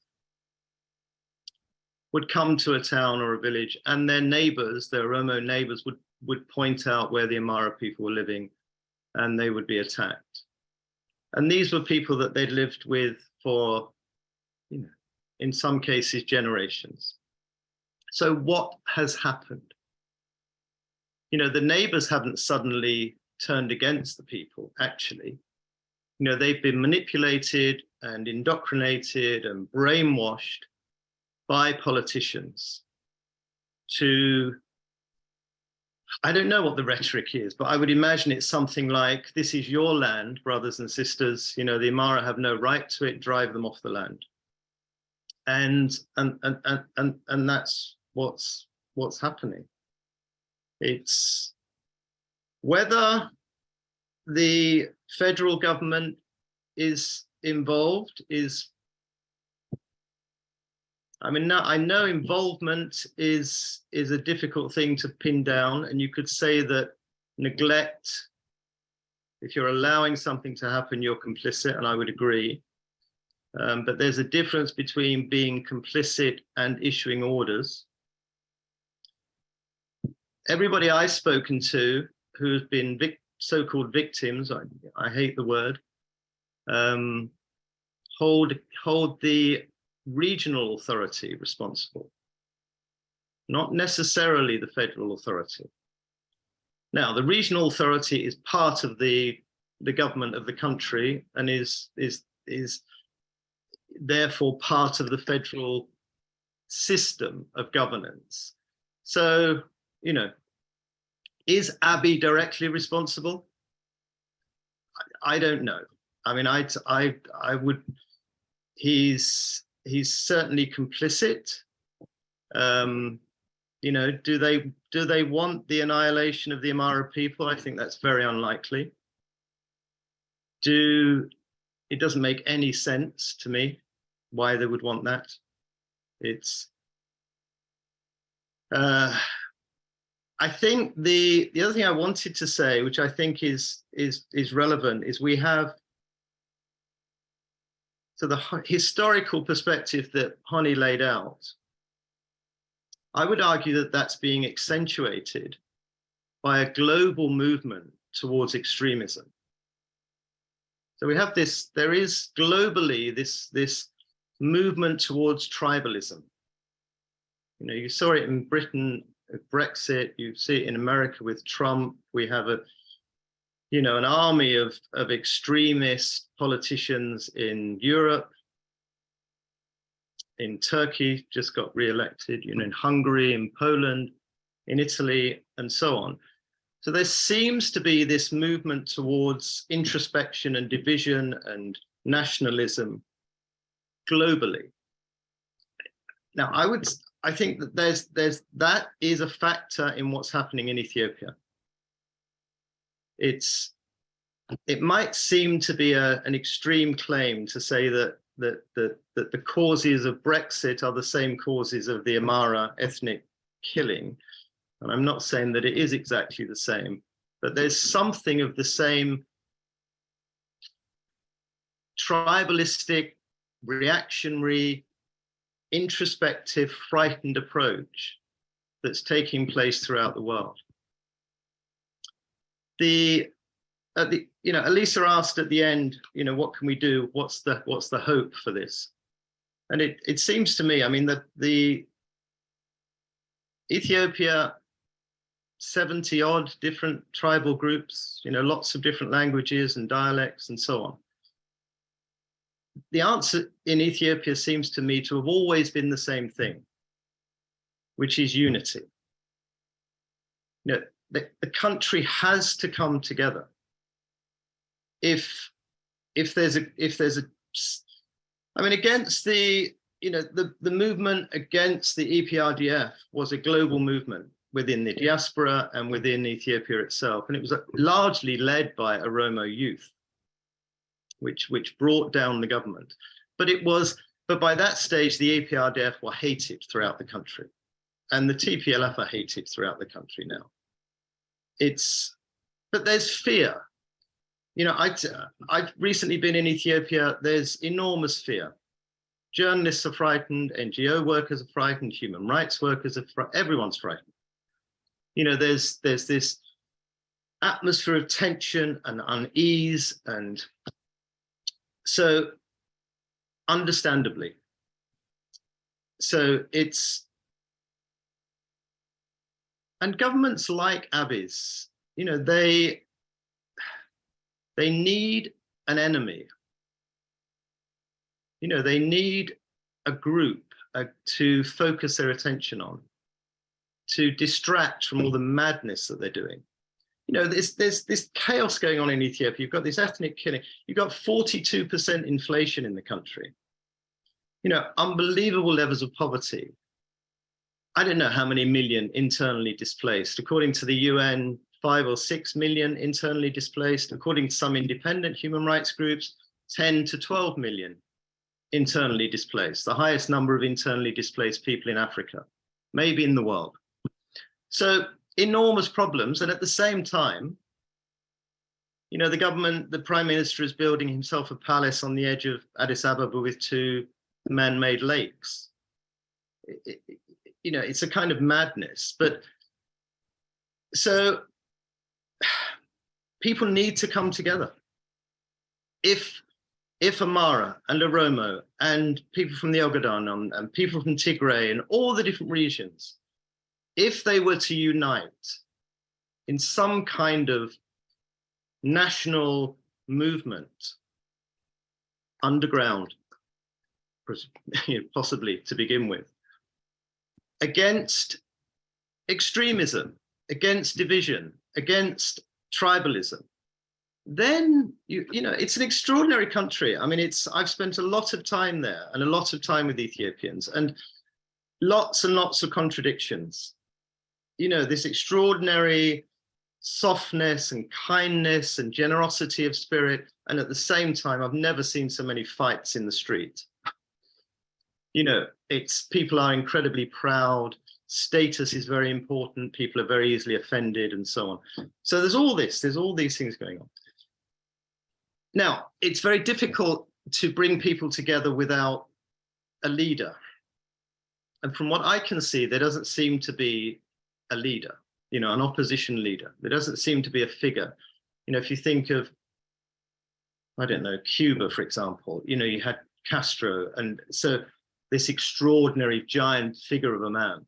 would come to a town or a village, and their neighbors, their Oromo neighbors, would point out where the Amhara people were living, and they would be attacked. And these were people that they'd lived with for, you know, in some cases, generations. So what has happened? You know, the neighbors haven't suddenly turned against the people, actually. You know, they've been manipulated and indoctrinated and brainwashed by politicians to, I don't know what the rhetoric is, but I would imagine it's something like, this is your land, brothers and sisters, you know, the Amhara have no right to it, drive them off the land. And that's what's happening. It's whether the federal government is involved is, I mean, I know involvement is a difficult thing to pin down, and you could say that neglect, if you're allowing something to happen, you're complicit, and I would agree. But there's a difference between being complicit and issuing orders. Everybody I've spoken to who's been so-called victims, I hate the word, hold the regional authority responsible, not necessarily the federal authority. Now, the regional authority is part of the government of the country and is therefore part of the federal system of governance. So, you know, is Abiy directly responsible? I don't know. I mean, I would, he's certainly complicit. You know, do they want the annihilation of the Amhara people? I think that's very unlikely. It doesn't make any sense to me why they would want that. It's I think the other thing I wanted to say, which I think is relevant, is we have, so the historical perspective that Hone laid out, I would argue that that's being accentuated by a global movement towards extremism. So we have this, there is globally this movement towards tribalism. You know, you saw it in Britain, Brexit, you see it in America with Trump. We have a, you know, an army of extremist politicians in Europe, in Turkey, just got re-elected, you know, in Hungary, in Poland, in Italy, and so on. So there seems to be this movement towards introspection and division and nationalism globally. Now, I think that that is a factor in what's happening in Ethiopia. It might seem to be an extreme claim to say that the causes of Brexit are the same causes of the Amhara ethnic killing. And I'm not saying that it is exactly the same, but there's something of the same tribalistic, reactionary, introspective, frightened approach that's taking place throughout the world. You know, Elisa asked at the end, you know, what can we do? What's the hope for this? And it seems to me, I mean, that the Ethiopia, 70 odd different tribal groups, you know, lots of different languages and dialects and so on. The answer in Ethiopia seems to me to have always been the same thing, which is unity. You know, the country has to come together. If there's a, I mean, against the, you know, the movement against the EPRDF was a global movement within the diaspora and within Ethiopia itself. And it was largely led by Oromo youth, which brought down the government. But by that stage, the EPRDF were hated throughout the country. And the TPLF are hated throughout the country now. But there's fear. You know, I've recently been in Ethiopia. There's enormous fear. Journalists are frightened, NGO workers are frightened, human rights workers are frightened, everyone's frightened. You know, there's this atmosphere of tension and unease, and so understandably. So and governments like Abiy's, you know, they need an enemy. You know, they need a group to focus their attention on, to distract from all the madness that they're doing. You know, there's this chaos going on in Ethiopia. You've got this ethnic killing. You've got 42% inflation in the country. You know, unbelievable levels of poverty. I don't know how many million internally displaced. According to the UN, 5 or 6 million internally displaced. According to some independent human rights groups, 10 to 12 million internally displaced, the highest number of internally displaced people in Africa, maybe in the world. So enormous problems. And at the same time, you know, the government, the prime minister is building himself a palace on the edge of Addis Ababa with 2 man-made lakes. You know, it's a kind of madness. But so people need to come together. If Amhara and Oromo and people from the Ogaden and people from Tigray and all the different regions, if they were to unite in some kind of national movement, underground, possibly to begin with, against extremism, against division, against tribalism, then you know, it's an extraordinary country. I mean, I've spent a lot of time there and a lot of time with Ethiopians, and lots of contradictions. You know, this extraordinary softness and kindness and generosity of spirit, and at the same time, I've never seen so many fights in the street. You know, people are incredibly proud. status is very important. People are very easily offended and so on. So there's all these things going on. Now, it's very difficult to bring people together without a leader. And from what I can see, there doesn't seem to be a leader, you know, an opposition leader. There doesn't seem to be a figure. You know, if you think of, I don't know, Cuba, for example, you know, you had Castro, and so this extraordinary giant figure of a man.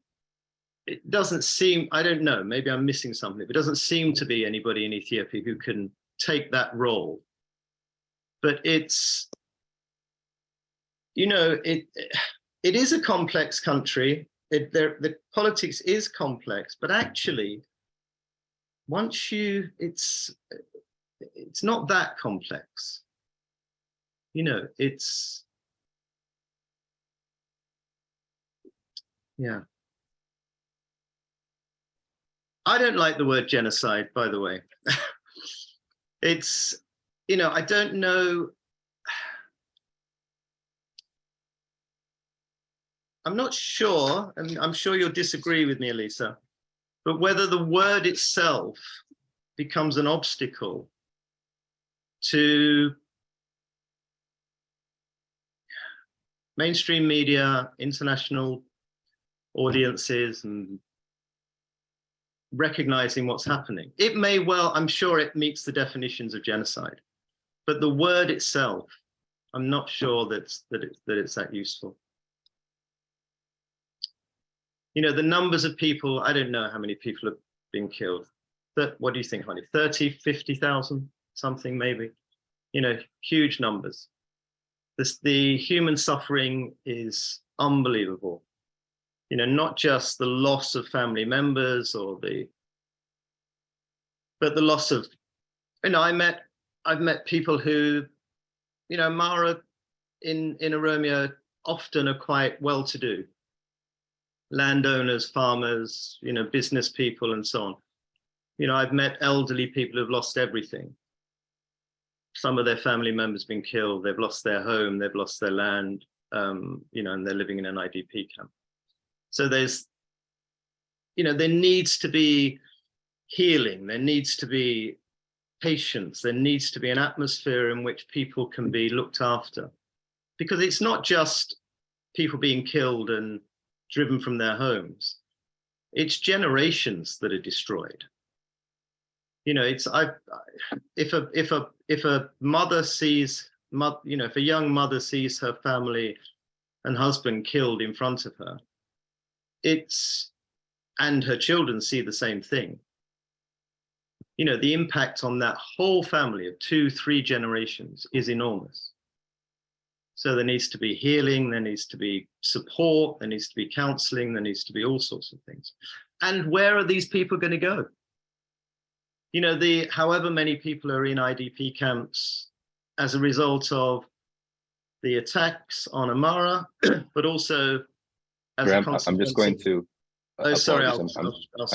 It doesn't seem, I don't know, maybe I'm missing something, but it doesn't seem to be anybody in Ethiopia who can take that role. But it's, you know, it is a complex country. The politics is complex, but actually, once you, it's not that complex. You know, it's, yeah. I don't like the word genocide, by the way. It's, you know, I don't know. I'm not sure, and I'm sure you'll disagree with me, Elisa, but whether the word itself becomes an obstacle to mainstream media, international audiences, and recognizing what's happening. It may well, I'm sure it meets the definitions of genocide, but the word itself, I'm not sure that it's that useful. You know, the numbers of people, I don't know how many people have been killed. But what do you think, honey? 30, 50,000, something maybe? You know, huge numbers. The human suffering is unbelievable. You know, not just the loss of family members or but the loss of, you know, I've met people who, you know, Amhara in Oromia often are quite well-to-do. Landowners, farmers, you know, business people and so on. You know, I've met elderly people who've lost everything. Some of their family members have been killed, they've lost their home, they've lost their land, you know, and they're living in an IDP camp. So there's, you know, there needs to be healing, there needs to be patience, there needs to be an atmosphere in which people can be looked after. Because it's not just people being killed and driven from their homes, it's generations that are destroyed. You know, it's if a mother sees, you know, if a young mother sees her family and husband killed in front of her, and her children see the same thing, you know, the impact on that whole family of 2-3 generations is enormous. So there needs to be healing, there needs to be support, there needs to be counseling, there needs to be all sorts of things. And where are these people going to go? You know, however many people are in IDP camps as a result of the attacks on Amhara, but also as Graham, a consequence. I'm just going to. Oh, sorry. I'm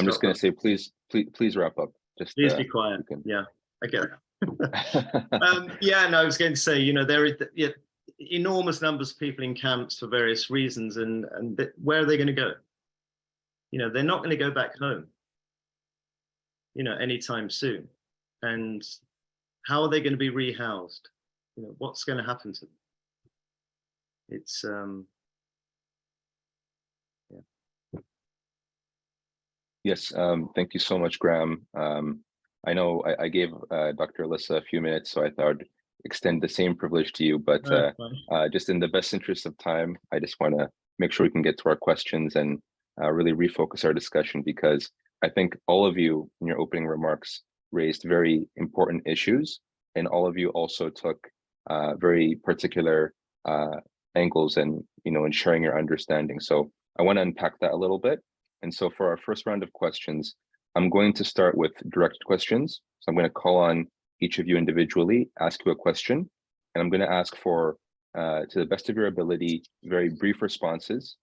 just going to say, please wrap up. Just please be quiet. Yeah, I get it. Yeah, no, I was going to say, you know, there is enormous numbers of people in camps for various reasons, and where are they going to go? You know, they're not going to go back home, you know, anytime soon. And how are they going to be rehoused? You know, what's going to happen to them? It's yeah. Yes, thank you so much, Graham. I know I gave Dr. Elisa a few minutes, so I thought I'd extend the same privilege to you, but just in the best interest of time, I just want to make sure we can get to our questions and really refocus our discussion, because I think all of you in your opening remarks raised very important issues, and all of you also took very particular angles and, you know, in sharing your understanding. So I want to unpack that a little bit. And so for our first round of questions, I'm going to start with direct questions. So I'm going to call on each of you individually, ask you a question, and I'm going to ask for, to the best of your ability, very brief responses,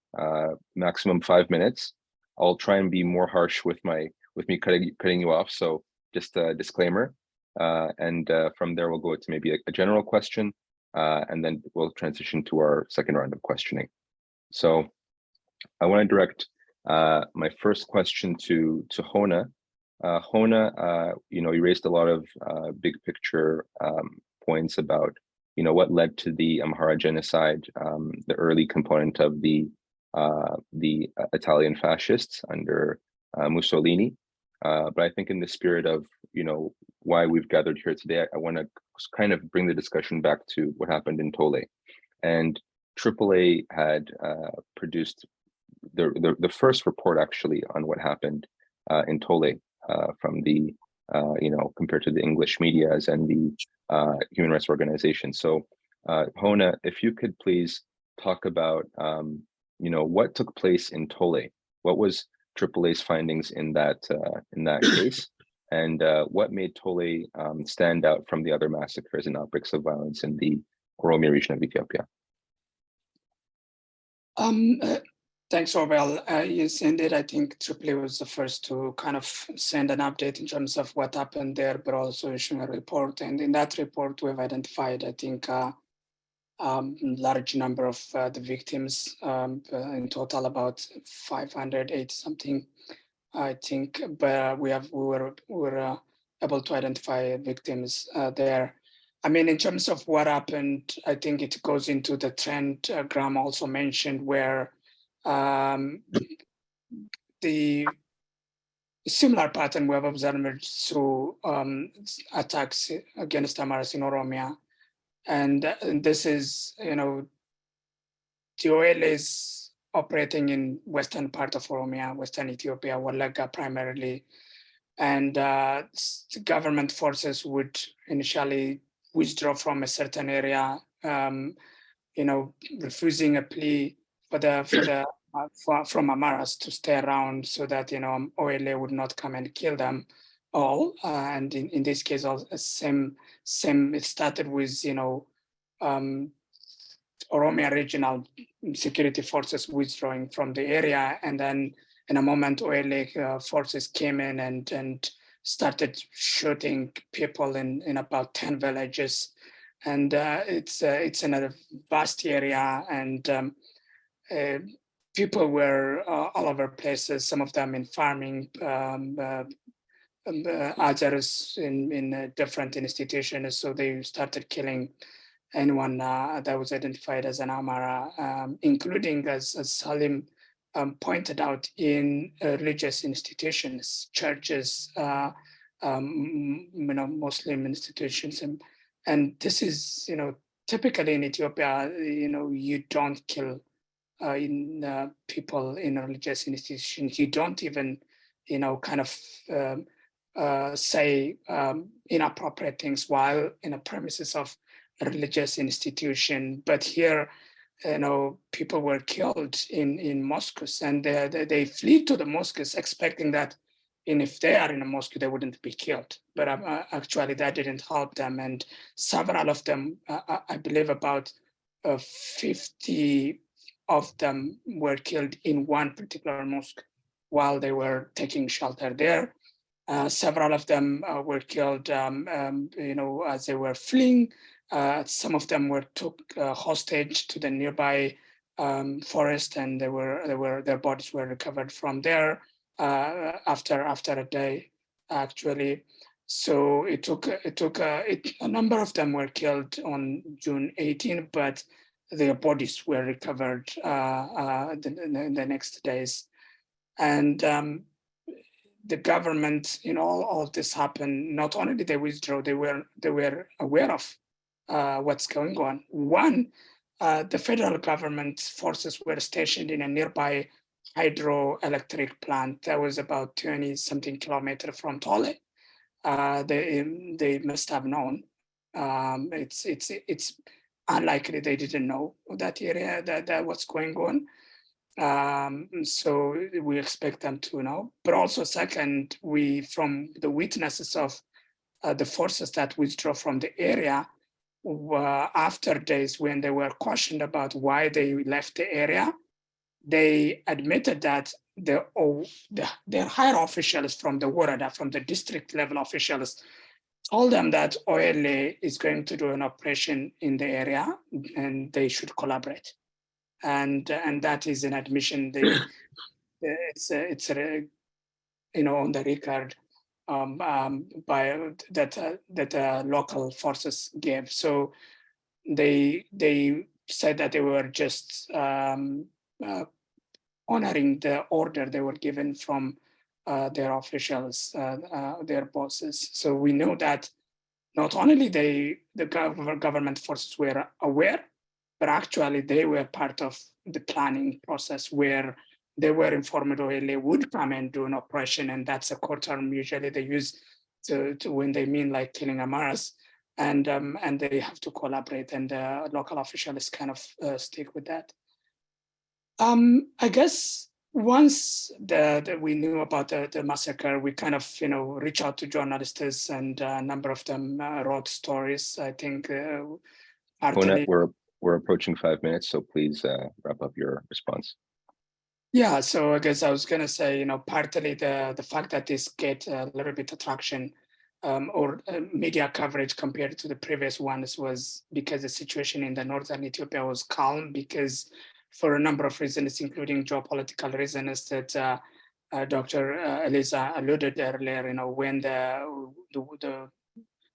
maximum 5 minutes. I'll try and be more harsh with me cutting you off. So just a disclaimer. And from there, we'll go to maybe a general question, and then we'll transition to our second round of questioning. So I want to direct My first question to Hone. Hone, you raised a lot of big picture points about, what led to the Amhara Genocide, the early component of the Italian fascists under Mussolini. But I think in the spirit of, why we've gathered here today, I want to kind of bring the discussion back to what happened in Tole. And AAA had produced the first report actually on what happened in Tole from the, compared to the English medias and the human rights organizations. So Hone, if you could please talk about, what took place in Tole? What was AAA's findings in that case? And what made Tole stand out from the other massacres and outbreaks of violence in the Oromia region of Ethiopia? Thanks, Robel. Yes, indeed, I think AAA was the first to kind of send an update in terms of what happened there, but also issuing a report. And in that report, we've identified, I think, large number of the victims, in total about 580 something, I think. But we were able to identify victims there. I mean, in terms of what happened, I think it goes into the trend Graham also mentioned, where the similar pattern we have observed through attacks against Amharas in Oromia. And this is, the OL is operating in western part of Oromia, western Ethiopia, Wollega primarily. And the government forces would initially withdraw from a certain area, refusing a plea from Amharas to stay around so that OLA would not come and kill them all. And in this case, same. It started with Oromia regional security forces withdrawing from the area, and then in a moment OLA forces came in and started shooting people in about 10 villages, and it's in a vast area, and people were all over places, some of them in farming, others in different institutions. So they started killing anyone that was identified as an Amhara, including, as Salim pointed out, in religious institutions, churches, Muslim institutions. And this is, typically in Ethiopia, you don't kill people in religious institutions. You don't even, say inappropriate things while in a premises of a religious institution. But here, people were killed in mosques, and they flee to the mosques expecting that, and if they are in a mosque, they wouldn't be killed. But actually, that didn't help them, and several of them, I believe about 50 of them were killed in one particular mosque while they were taking shelter there. Several of them were killed, as they were fleeing. Some of them were took hostage to the nearby forest, and their bodies were recovered from there after a day, actually. So it took a number of them were killed on June 18, but their bodies were recovered the next days, and the government, all this happened. Not only did they withdraw, they were aware of what's going on. One, the federal government forces were stationed in a nearby hydroelectric plant that was about 20 something kilometers from Tole. They must have known. It's unlikely they didn't know that area that what's going on. So we expect them to know. But also, second, from the witnesses of the forces that withdraw from the area, after days when they were questioned about why they left the area, they admitted that their higher officials from the Woreda, from the district level officials, told them that OLA is going to do an operation in the area and they should collaborate. And that is an admission. on the record by that local forces gave. So they said that they were just honoring the order they were given from their officials, their bosses. So we know that not only the government forces were aware, but actually they were part of the planning process where they were informed OLA would come and do an operation, and that's a core term usually they use to when they mean like killing Amharas, and they have to collaborate, and local officials kind of stick with that. I guess once we knew about the massacre, we kind of reach out to journalists, and a number of them wrote stories. I think Hone, we're approaching 5 minutes, so please wrap up your response. Yeah, so I guess I was gonna say, partly the fact that this get a little bit of traction or media coverage compared to the previous ones was because the situation in the northern Ethiopia was calm, because for a number of reasons, including geopolitical reasons that Dr. Elisa alluded earlier, when the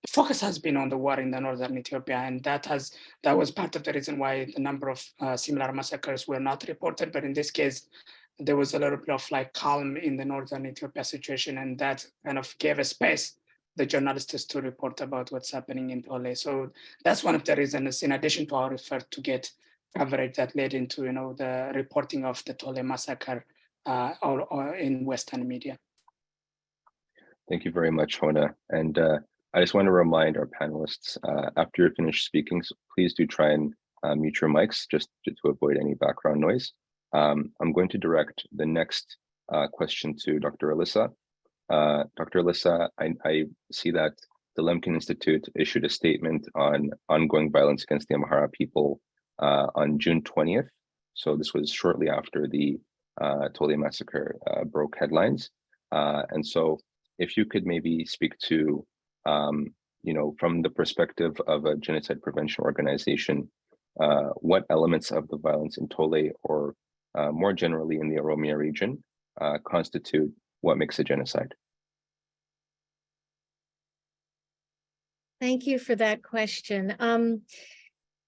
focus has been on the war in the northern Ethiopia, and that was part of the reason why the number of similar massacres were not reported. But in this case, there was a little bit of like calm in the northern Ethiopia situation, and that kind of gave a space the journalists to report about what's happening in Tole. So that's one of the reasons, in addition to our effort to get coverage that led into the reporting of the Tole massacre or in Western media. Thank you very much, Hone. And I just want to remind our panelists, after you're finished speaking, so please do try and mute your mics just to avoid any background noise. I'm going to direct the next question to Dr. Elisa. Dr. Elisa, I see that the Lemkin Institute issued a statement on ongoing violence against the Amhara people on June 20th. So this was shortly after the Tole massacre broke headlines. And so if you could maybe speak to, from the perspective of a genocide prevention organization, what elements of the violence in Tole or more generally in the Oromia region constitute what makes a genocide? Thank you for that question.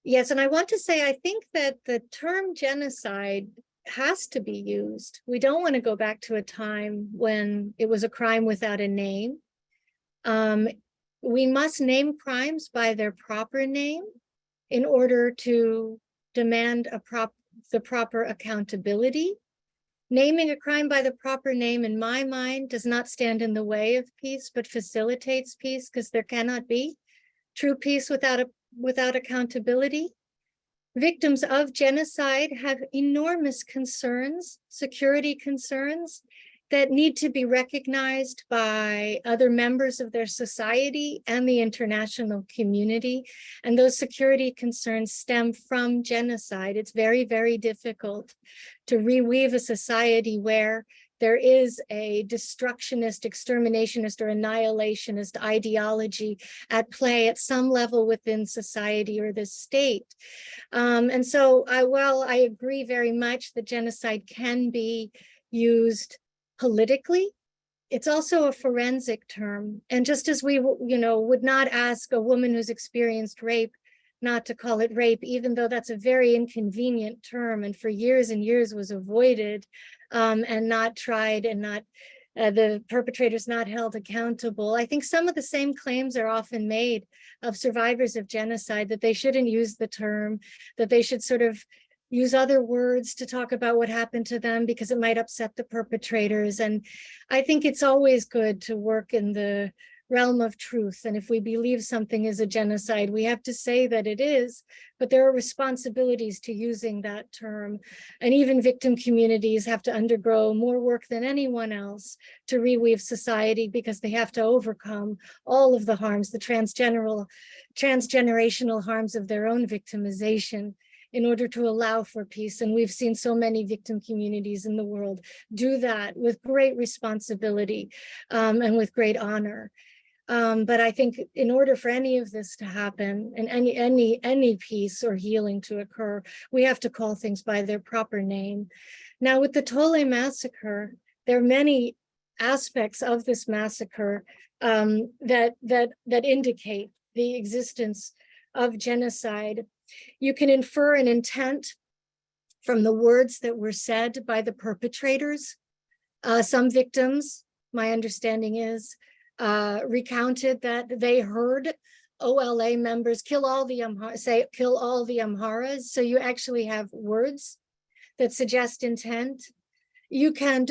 Yes, and I want to say, I think that the term genocide has to be used. We don't want to go back to a time when it was a crime without a name. We must name crimes by their proper name in order to demand the proper accountability. Naming a crime by the proper name, in my mind, does not stand in the way of peace, but facilitates peace, because there cannot be true peace without accountability. Victims of genocide have enormous concerns, security concerns, that need to be recognized by other members of their society and the international community. And those security concerns stem from genocide. It's very, very difficult to reweave a society where there is a destructionist, exterminationist, or annihilationist ideology at play at some level within society or the state. And so while I agree very much that genocide can be used politically, it's also a forensic term. And just as we, would not ask a woman who's experienced rape not to call it rape, even though that's a very inconvenient term and for years and years was avoided and not tried, and not the perpetrators not held accountable. I think some of the same claims are often made of survivors of genocide, that they shouldn't use the term, that they should sort of use other words to talk about what happened to them because it might upset the perpetrators. And I think it's always good to work in the realm of truth. And if we believe something is a genocide, we have to say that it is, but there are responsibilities to using that term. And even victim communities have to undergo more work than anyone else to reweave society, because they have to overcome all of the harms, the transgenerational harms of their own victimization, in order to allow for peace. And we've seen so many victim communities in the world do that with great responsibility and with great honor. But I think in order for any of this to happen and any peace or healing to occur, we have to call things by their proper name. Now, with the Tole massacre, there are many aspects of this massacre that indicate the existence of genocide. You can infer an intent from the words that were said by the perpetrators. Some victims, my understanding is, recounted that they heard OLA members kill all the Amharas. So you actually have words that suggest intent. You can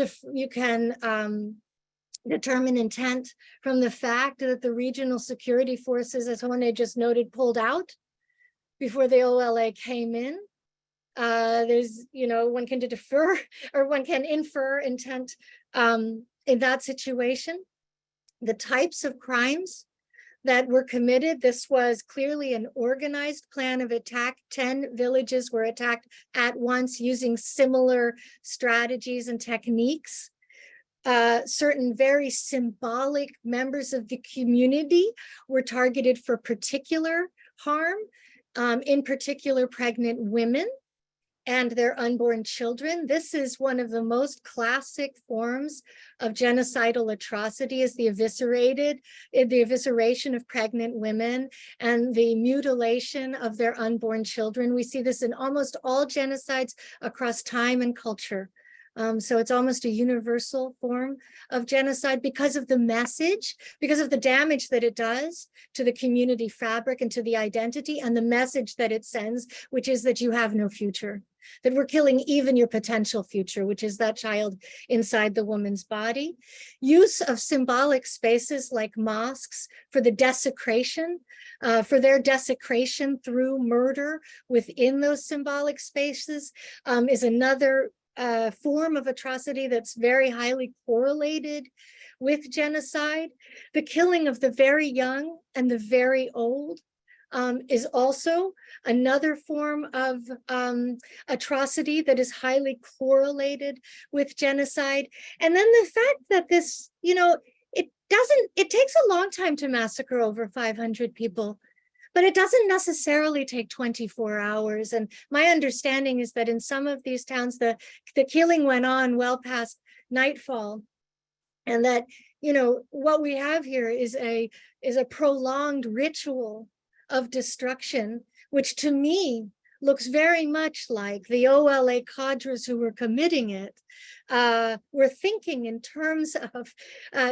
determine intent from the fact that the regional security forces, as Hone just noted, pulled out before the OLA came in. There's, one can defer or one can infer intent in that situation. The types of crimes that were committed, this was clearly an organized plan of attack. 10 villages were attacked at once using similar strategies and techniques. Certain very symbolic members of the community were targeted for particular harm, in particular pregnant women and their unborn children. This is one of the most classic forms of genocidal atrocity, is the evisceration of pregnant women and the mutilation of their unborn children. We see this in almost all genocides across time and culture. So it's almost a universal form of genocide because of the message, because of the damage that it does to the community fabric and to the identity, and the message that it sends, which is that you have no future, that we're killing even your potential future, which is that child inside the woman's body. Use of symbolic spaces like mosques for the desecration, for their desecration through murder within those symbolic spaces is another form of atrocity that's very highly correlated with genocide. The killing of the very young and the very old is also another form of atrocity that is highly correlated with genocide. And then the fact that this, it takes a long time to massacre over 500 people. But it doesn't necessarily take 24 hours. And my understanding is that in some of these towns, the killing went on well past nightfall. And that, what we have here is a prolonged ritual of destruction, which to me looks very much like the OLA cadres who were committing it were thinking in terms of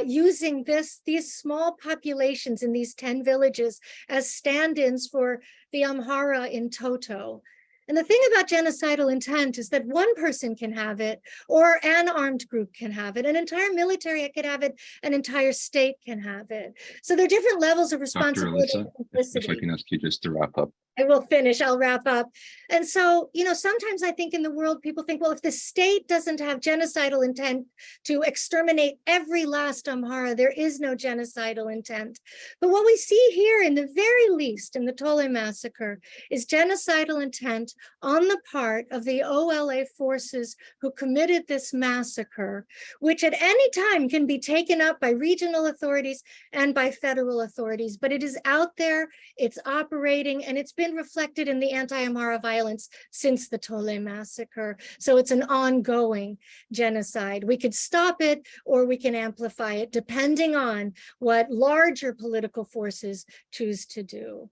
using these small populations in these 10 villages as stand-ins for the Amhara in toto. And the thing about genocidal intent is that one person can have it, or an armed group can have it, an entire military could have it, an entire state can have it. So there are different levels of responsibility. Dr. Elisa, if I can ask you just to wrap up. I will finish, I'll wrap up. And so, sometimes I think in the world, people think, well, if the state doesn't have genocidal intent to exterminate every last Amhara, there is no genocidal intent. But what we see here, in the very least, in the Tole massacre, is genocidal intent on the part of the OLA forces who committed this massacre, which at any time can be taken up by regional authorities and by federal authorities. But it is out there, it's operating, and it's been reflected in the anti-Amhara violence since the Tole massacre. So it's an ongoing genocide. We could stop it or we can amplify it depending on what larger political forces choose to do.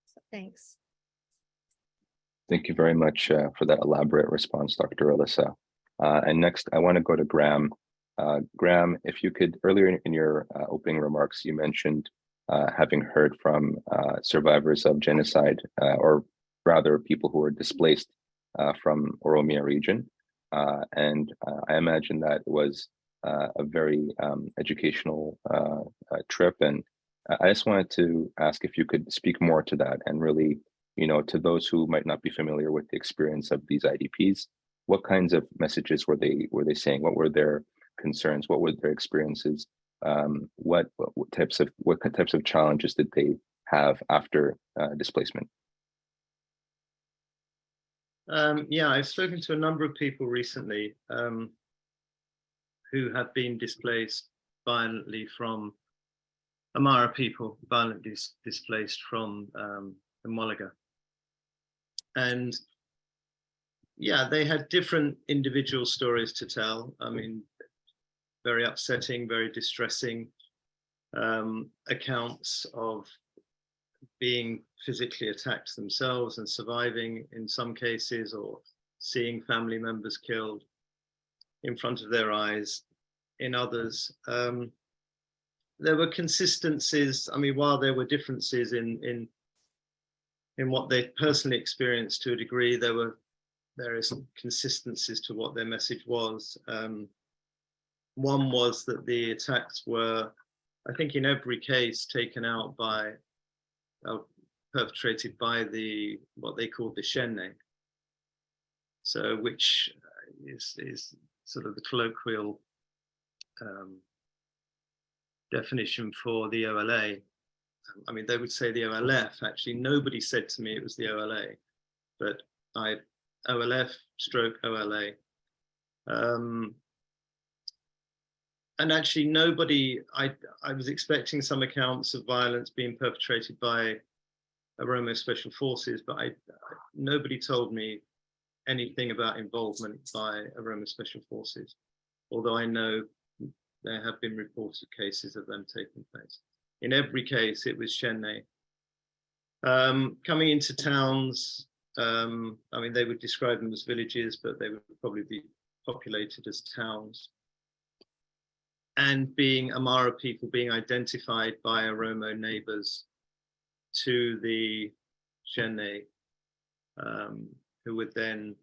So thanks. Thank you very much for that elaborate response, Dr. Elisa. And next, I want to go to Graham. Graham, if you could, earlier in your opening remarks, you mentioned having heard from survivors of genocide, or rather people who were displaced from Oromia region. And I imagine that was a very educational trip. And I just wanted to ask if you could speak more to that, and really, to those who might not be familiar with the experience of these IDPs, what kinds of messages were they saying? What were their concerns? What were their experiences? What types of challenges did they have after displacement? Yeah, I've spoken to a number of people recently who have been displaced violently from Amhara people violently displaced from the Wollega. And yeah, they had different individual stories to tell. I mean, very upsetting, very distressing accounts of being physically attacked themselves and surviving in some cases, or seeing family members killed in front of their eyes in others. There were consistencies. I mean, while there were differences in what they personally experienced to a degree, there were various consistencies to what their message was. One was that the attacks were, I think in every case, taken out by, perpetrated by what they called the Shenne. So which is sort of the colloquial definition for the OLA. I mean, they would say the OLF. Actually, nobody said to me it was the OLA, but OLF stroke OLA. And actually nobody, I was expecting some accounts of violence being perpetrated by Oromo Special Forces, but nobody told me anything about involvement by Oromo Special Forces, although I know there have been reported cases of them taking place. In every case, it was Shenne. Coming into towns, I mean, they would describe them as villages, but they would probably be populated as towns. And being Amhara people being identified by Oromo neighbors to the Shenne, who would then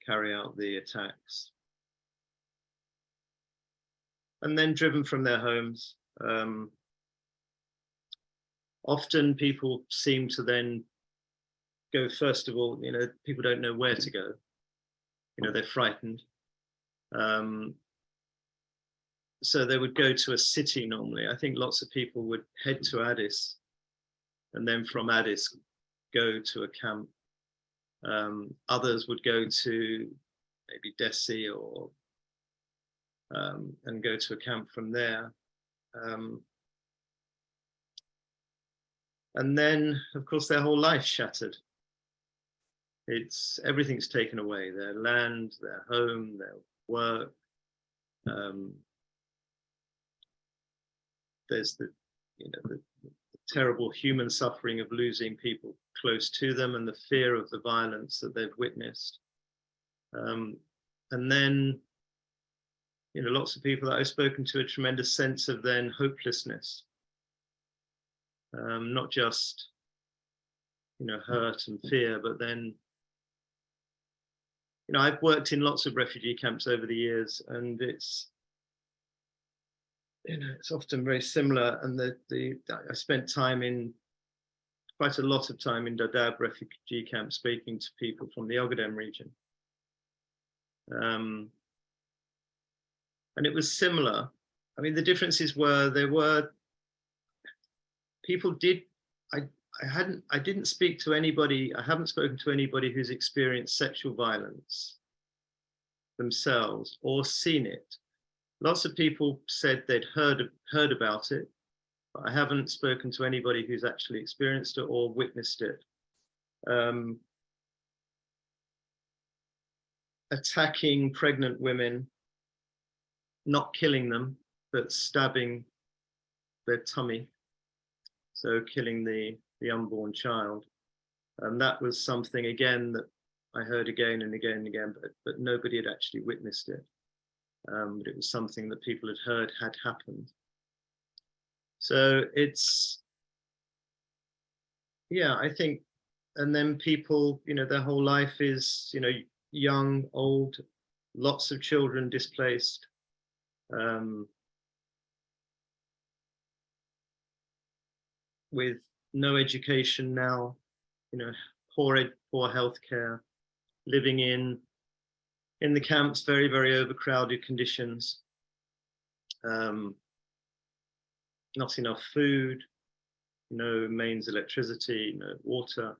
carry out the attacks. And then driven from their homes. Often people seem to then go, first of all, people don't know where to go. They're frightened. So they would go to a city normally. I think lots of people would head to Addis, and then from Addis go to a camp. Others would go to maybe Desi or and go to a camp from there. And then, of course, their whole life shattered. Everything's taken away: their land, their home, their work. There's the terrible human suffering of losing people close to them, and the fear of the violence that they've witnessed. And then, lots of people that I've spoken to, a tremendous sense of then hopelessness, not just, hurt and fear, but then, I've worked in lots of refugee camps over the years, and it's often very similar. And I spent quite a lot of time in Dadaab refugee camp speaking to people from the Ogaden region. And it was similar. I mean, the differences were, people did, I didn't speak to anybody, I haven't spoken to anybody who's experienced sexual violence themselves or seen it. Lots of people said they'd heard about it, but I haven't spoken to anybody who's actually experienced it or witnessed it. Attacking pregnant women, not killing them, but stabbing their tummy, so killing the unborn child. And that was something, again, that I heard again and again and again, but nobody had actually witnessed it. But it was something that people had heard had happened. So I think, and then people, their whole life is, young, old, lots of children displaced. With no education now, poor healthcare, living in the camps, very, very overcrowded conditions, not enough food, no mains electricity, no water.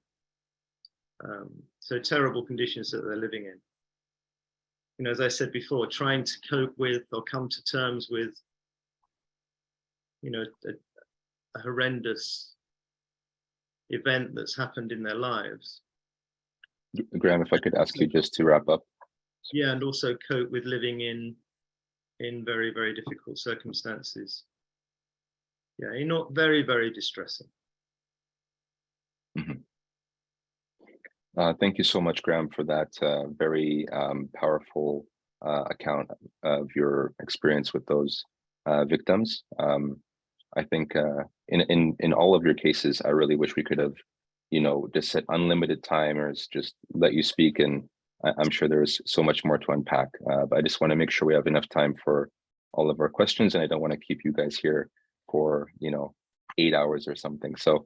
So terrible conditions that they're living in. As I said before, trying to cope with or come to terms with, you know, a horrendous event that's happened in their lives. Graham, if I could ask you just to wrap up. Yeah, and also cope with living in very, very difficult circumstances. Yeah, not very, very distressing. Mm-hmm. Thank you so much, Graham, for that very powerful account of your experience with those victims. I think in all of your cases, I really wish we could have, you know, just set unlimited time or just let you speak. And I'm sure there's so much more to unpack, but I just want to make sure we have enough time for all of our questions. And I don't want to keep you guys here for, you know, 8 hours or something. So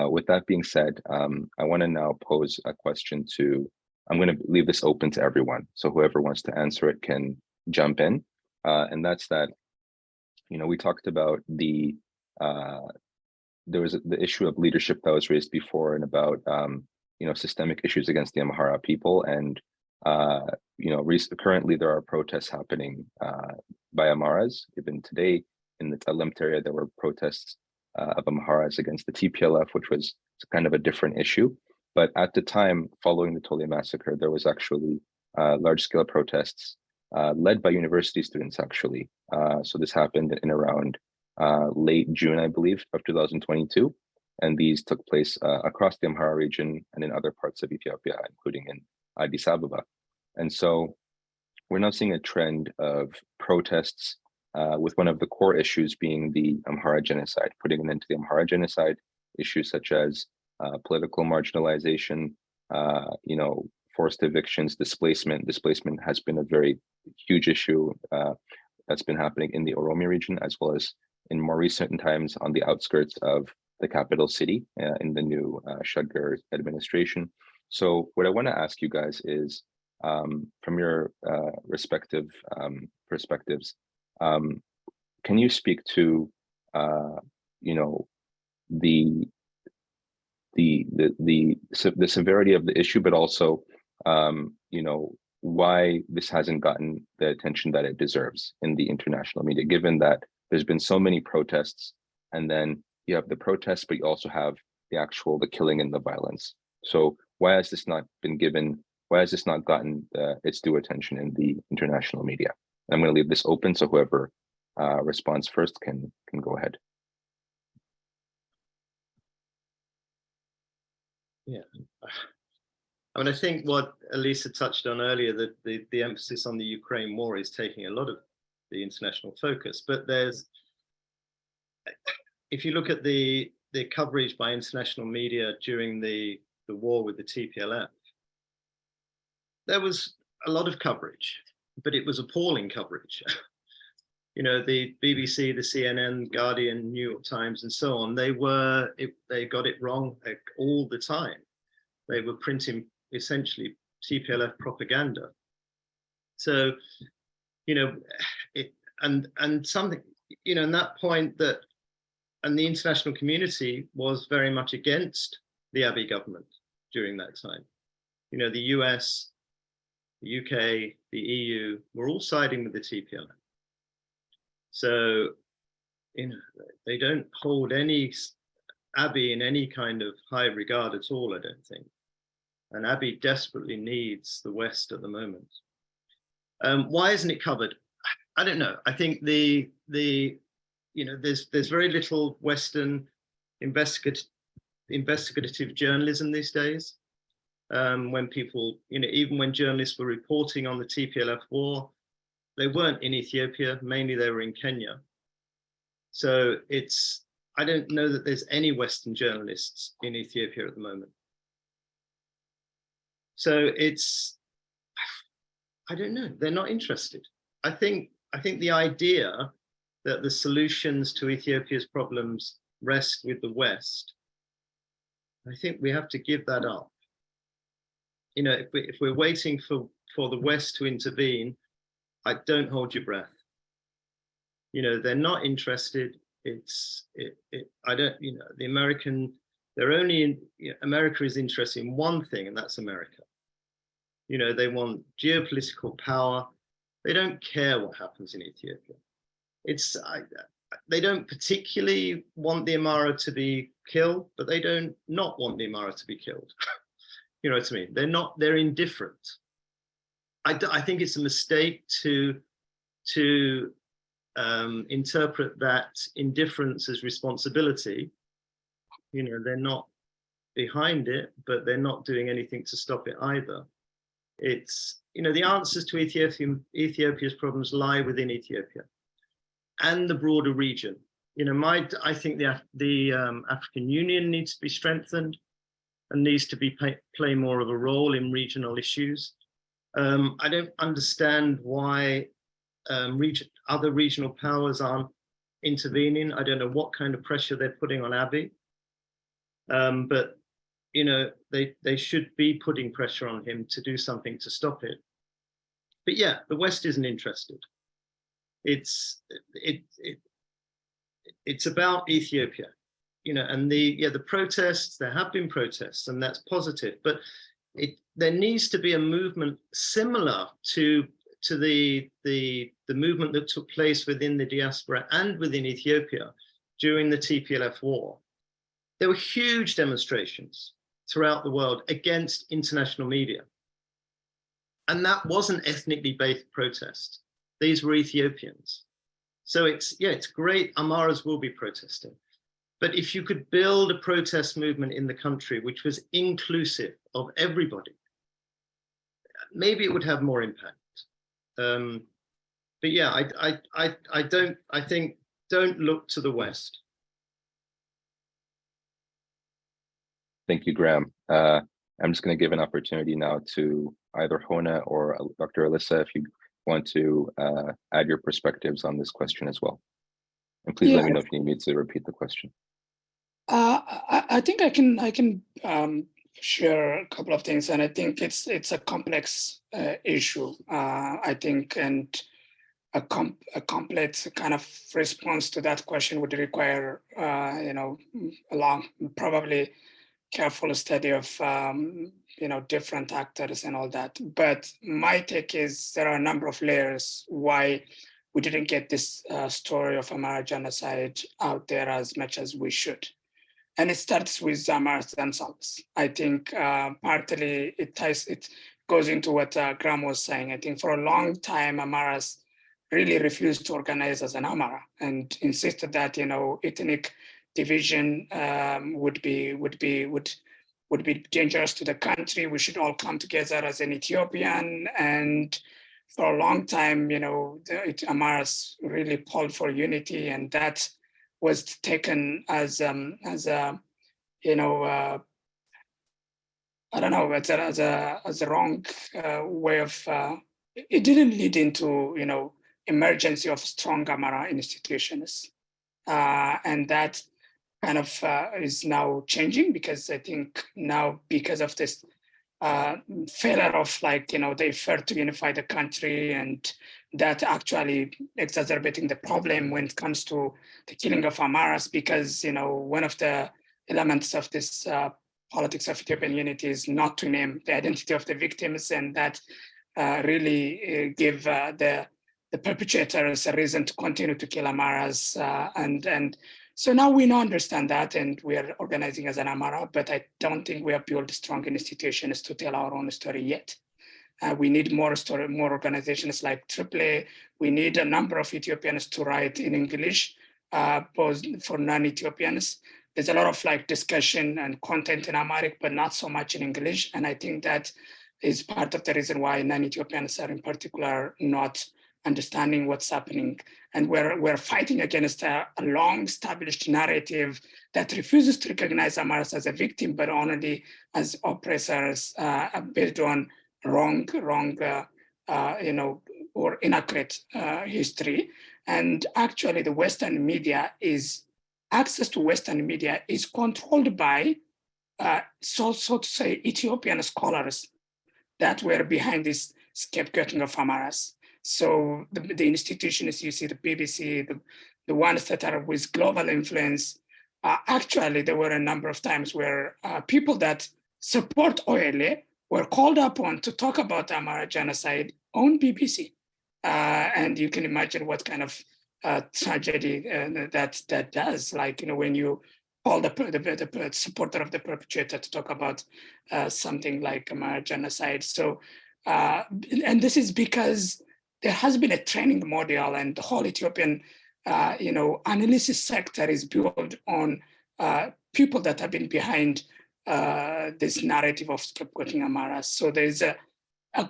with that being said, I want to now pose a question to, I'm going to leave this open to everyone. So whoever wants to answer it can jump in. And that's that, you know, we talked about the, there was the issue of leadership that was raised before and about, you know, systemic issues against the Amhara people. And, you know, currently there are protests happening by Amharas. Even today in the Talemte area, there were protests of Amharas against the TPLF, which was kind of a different issue. But at the time, following the Tole Massacre, there was actually large-scale protests led by university students, actually. So this happened in around late June, I believe, of 2022. And these took place across the Amhara region and in other parts of Ethiopia, including in Addis Ababa. And so we're now seeing a trend of protests with one of the core issues being the Amhara Genocide, putting an end to the Amhara Genocide, issues such as political marginalization, you know, forced evictions, displacement. Displacement has been a very huge issue that's been happening in the Oromia region, as well as in more recent times on the outskirts of the capital city in the new Shaggar administration. So what I want to ask you guys is, from your respective perspectives, can you speak to, you know, the severity of the issue, but also, you know, why this hasn't gotten the attention that it deserves in the international media, given that there's been so many protests, and then you have the protests, but you also have the killing and the violence. So why has this not been given? Why has this not gotten its due attention in the international media? I'm going to leave this open, so whoever responds first can go ahead. Yeah, I mean, I think what Elisa touched on earlier, that the emphasis on the Ukraine war is taking a lot of the international focus. But there's, if you look at the coverage by international media during the war with the TPLF, there was a lot of coverage, but it was appalling coverage. You know, the BBC, the CNN, Guardian, New York Times, and so on, they got it wrong all the time. They were printing essentially TPLF propaganda. So, you know, and something, you know, and that point that, and the international community was very much against the Abiy government during that time. You know, the US, the UK, the EU were all siding with the TPLF. So, you know, they don't hold any Abiy in any kind of high regard at all, I don't think. And Abiy desperately needs the West at the moment. Why isn't it covered? I don't know. I think you know, there's very little Western investigative journalism these days. When people, you know, even when journalists were reporting on the TPLF war, they weren't in Ethiopia, mainly they were in Kenya. So I don't know that there's any Western journalists in Ethiopia at the moment. So I don't know, they're not interested. I think the idea that the solutions to Ethiopia's problems rest with the West, I think we have to give that up. You know, if we're waiting for the West to intervene, I don't hold your breath. You know, they're not interested. I don't, you know, the American, America is interested in one thing, and that's America. You know, they want geopolitical power. They don't care what happens in Ethiopia. they don't particularly want the Amhara to be killed, but they don't not want the Amhara to be killed. You know what I mean? They're indifferent. I think it's a mistake to interpret that indifference as responsibility. You know, they're not behind it, but they're not doing anything to stop it either. It's, you know, the answers to Ethiopia's problems lie within Ethiopia and the broader region. You know, I think the African Union needs to be strengthened and needs to be play more of a role in regional issues. I don't understand why other regional powers aren't intervening. I don't know what kind of pressure they're putting on Abiy, but you know, they should be putting pressure on him to do something to stop it. But yeah, the West isn't interested. It's about Ethiopia, you know, and the protests. There have been protests, and that's positive. But there needs to be a movement similar to the movement that took place within the diaspora and within Ethiopia during the TPLF war. There were huge demonstrations throughout the world against international media. And that wasn't ethnically based protest. These were Ethiopians. So it's great, Amharas will be protesting. But if you could build a protest movement in the country which was inclusive of everybody, maybe it would have more impact. But yeah, I think don't look to the West. Thank you, Graham. I'm just going to give an opportunity now to either Hone or Dr. Elisa, if you want to add your perspectives on this question as well. And please let me know if you need me to repeat the question. I think I can share a couple of things, and I think it's a complex issue. I think, and a complex kind of response to that question would require, you know, a long, probably careful study of, you know, different actors and all that. But my take is there are a number of layers why we didn't get this story of Amhara genocide out there as much as we should. And it starts with Amharas themselves. I think partly it goes into what Graham was saying. I think for a long time, Amharas really refused to organize as an Amhara and insisted that, you know, ethnic division would be dangerous to the country. We should all come together as an Ethiopian. And for a long time, you know, Amharas really called for unity, and that was taken as a you know, I don't know, as a wrong way of. It didn't lead into, you know, emergency of strong Amhara institutions, and that kind of is now changing, because I think now, because of this failure of, like, you know, the effort to unify the country, and that actually exacerbating the problem when it comes to the killing of Amharas, because, you know, one of the elements of this politics of Ethiopian unity is not to name the identity of the victims, and that really give the perpetrators a reason to continue to kill Amharas, and so now we now understand that, and we are organizing as an Amhara, but I don't think we have built strong institutions to tell our own story yet. We need more organizations like AAA. We need a number of Ethiopians to write in English, both for non-Ethiopians. There's a lot of, like, discussion and content in Amharic, but not so much in English. And I think that is part of the reason why non-Ethiopians are in particular not understanding what's happening. And we're fighting against a long-established narrative that refuses to recognize Amharas as a victim, but only as oppressors, based on wrong, you know, or inaccurate history. And actually, the Western media access to Western media is controlled by, so to say, Ethiopian scholars that were behind this scapegoating of Amharas. So the institutions, you see, the BBC, the ones that are with global influence, actually, there were a number of times where people that support OLA were called upon to talk about Amhara genocide on BBC. And you can imagine what kind of tragedy that does, like, when you call the supporter of the perpetrator to talk about something like Amhara genocide. So, and this is because there has been a training model, and the whole Ethiopian, analysis sector is built on people that have been behind this narrative of scapegoating Amharas. So there's a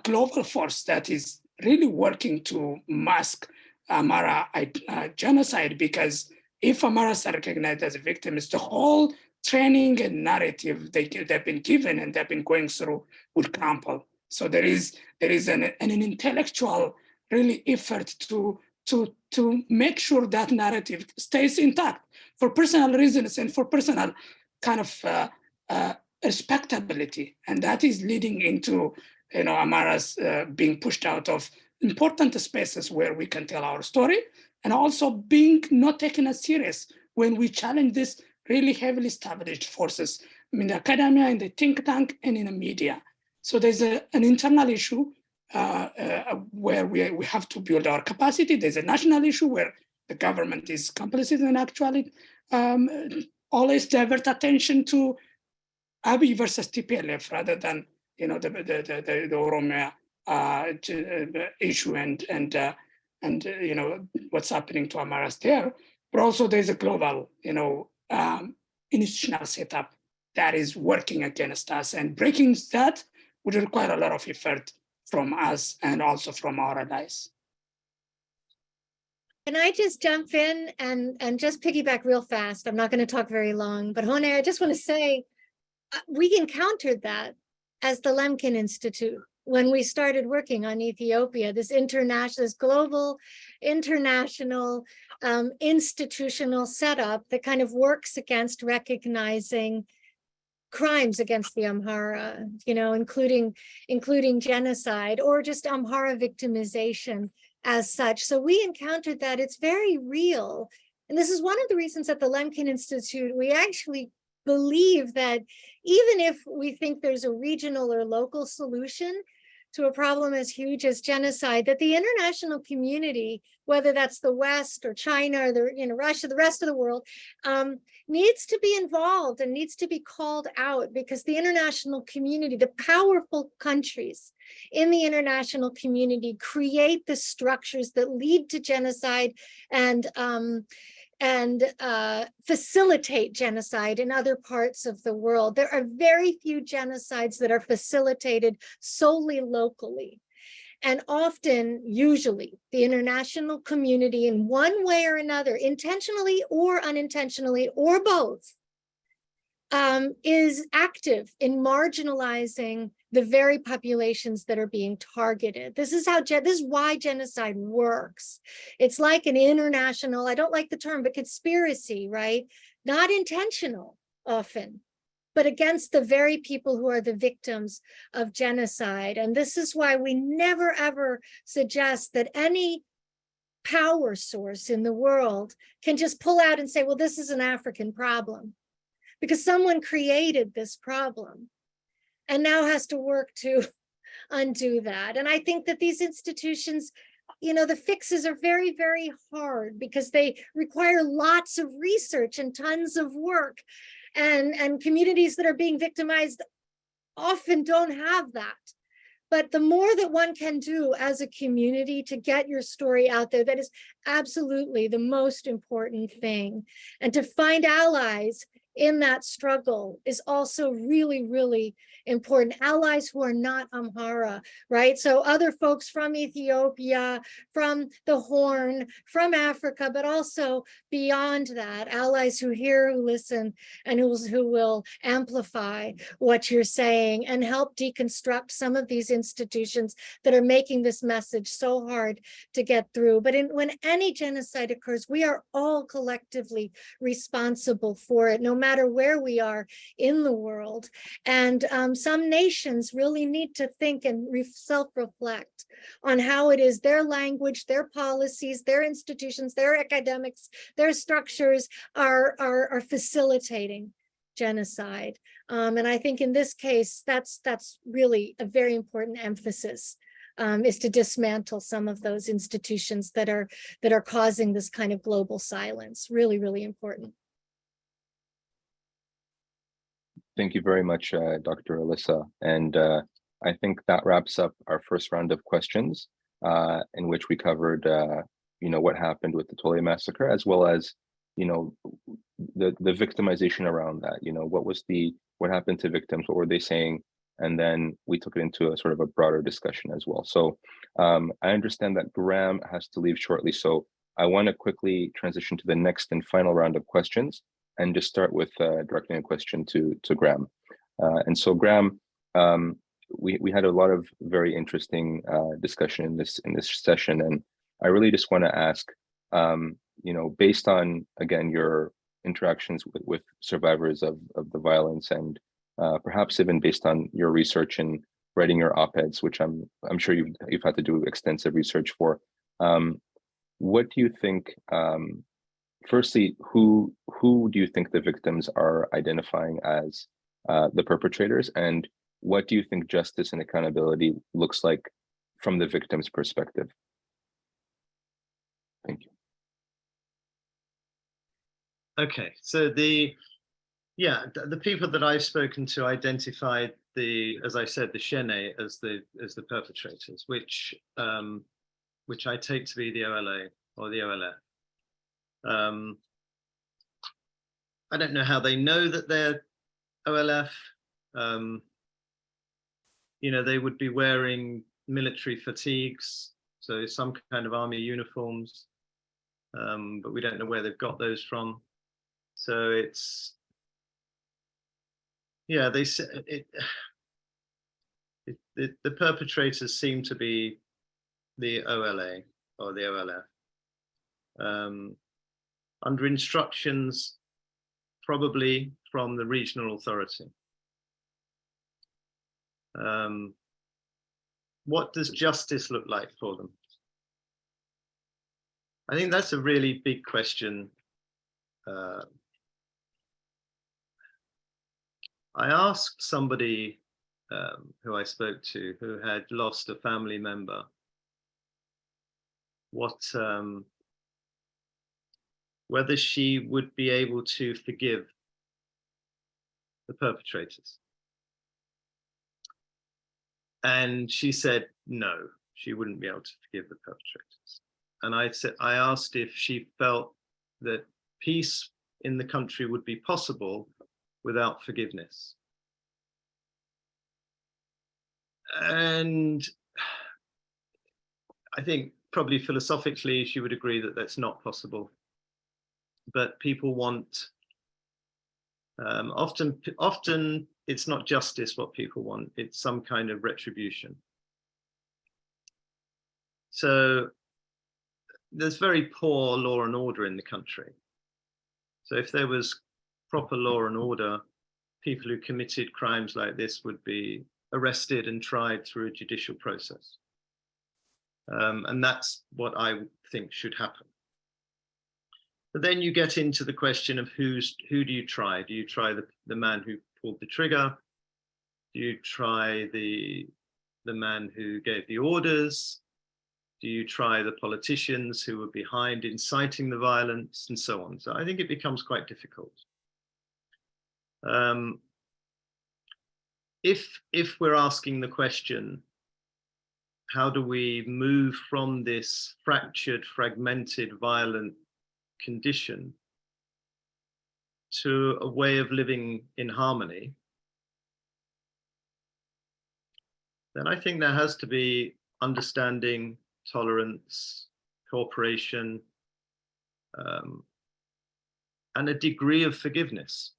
global force that is really working to mask Amhara genocide, because if Amharas are recognized as victims, the whole training and narrative they've been given and they've been going through would crumble. So there is an intellectual really effort to make sure that narrative stays intact for personal reasons and for personal kind of respectability, and that is leading into Amharas being pushed out of important spaces where we can tell our story, and also being not taken as serious when we challenge this really heavily established forces in the academia, in the think tank, and in the media. So there's an internal issue where we have to build our capacity. There's a national issue where the government is complicit and actually always divert attention to Abiy versus TPLF rather than the Oromia issue and what's happening to Amharas there. But also there's a global institutional setup that is working against us, and breaking that would require a lot of effort from us and also from our allies. Can I just jump in and just piggyback real fast? I'm not going to talk very long, but Hone, I just want to say, we encountered that as the Lemkin Institute when we started working on Ethiopia, this global international institutional setup that kind of works against recognizing crimes against the Amhara, including genocide or just Amhara victimization as such. So we encountered that. It's very real. And this is one of the reasons at the Lemkin Institute, we actually believe that even if we think there's a regional or local solution to a problem as huge as genocide, that the international community, whether that's the West or China or Russia, the rest of the world, needs to be involved and needs to be called out, because the international community, the powerful countries in the international community, create the structures that lead to genocide and facilitate genocide in other parts of the world. There are very few genocides that are facilitated solely locally. And often, usually, the international community in one way or another, intentionally or unintentionally, or both, is active in marginalizing the very populations that are being targeted. This is why genocide works. It's like an international, I don't like the term, but conspiracy, right? Not intentional often, but against the very people who are the victims of genocide. And this is why we never ever suggest that any power source in the world can just pull out and say, well, this is an African problem, because someone created this problem and now has to work to undo that. And I think that these institutions, the fixes are very, very hard because they require lots of research and tons of work. And communities that are being victimized often don't have that. But the more that one can do as a community to get your story out there, that is absolutely the most important thing. And to find allies in that struggle is also really, really important. Allies who are not Amhara, right? So other folks from Ethiopia, from the Horn, from Africa, but also beyond that, allies who hear, who listen, and who will amplify what you're saying and help deconstruct some of these institutions that are making this message so hard to get through. But when any genocide occurs, we are all collectively responsible for it, no matter where we are in the world. And some nations really need to think and self-reflect on how it is their language, their policies, their institutions, their academics, their structures are facilitating genocide. And I think in this case, that's really a very important emphasis is to dismantle some of those institutions that are causing this kind of global silence. Really, really important. Thank you very much, Dr. Alyssa. And I think that wraps up our first round of questions, in which we covered, what happened with the Tole Massacre, as well as, the victimization around that. What happened to victims? What were they saying? And then we took it into a sort of a broader discussion as well. So I understand that Graham has to leave shortly. So I want to quickly transition to the next and final round of questions, and just start with directing a question to Graham. And so Graham, we had a lot of very interesting discussion in this session, and I really just want to ask, based on, again, your interactions with survivors of the violence, and perhaps even based on your research and writing your op-eds, which I'm sure you've had to do extensive research for. What do you think? Firstly, who do you think the victims are identifying as the perpetrators, and what do you think justice and accountability looks like from the victim's perspective? Thank you. Okay, so the people that I've spoken to identified as I said, the Shene as the perpetrators, which I take to be the OLA or the OLF. I don't know how they know that they're OLF. They would be wearing military fatigues, so some kind of army uniforms, but we don't know where they've got those from. So it's, they say the perpetrators seem to be the OLA or the OLF. Under instructions, probably from the regional authority. What does justice look like for them? I think that's a really big question. I asked somebody who I spoke to who had lost a family member whether she would be able to forgive the perpetrators. And she said, no, she wouldn't be able to forgive the perpetrators. And I asked if she felt that peace in the country would be possible without forgiveness. And I think probably philosophically, she would agree that that's not possible. But people want, often it's not justice what people want, it's some kind of retribution. So there's very poor law and order in the country. So if there was proper law and order, people who committed crimes like this would be arrested and tried through a judicial process. And that's what I think should happen. But then you get into the question of who do you try? Do you try the man who pulled the trigger? Do you try the man who gave the orders? Do you try the politicians who were behind inciting the violence, and so on? So I think it becomes quite difficult. If we're asking the question, how do we move from this fractured, fragmented, violent condition to a way of living in harmony, then I think there has to be understanding, tolerance, cooperation, and a degree of forgiveness,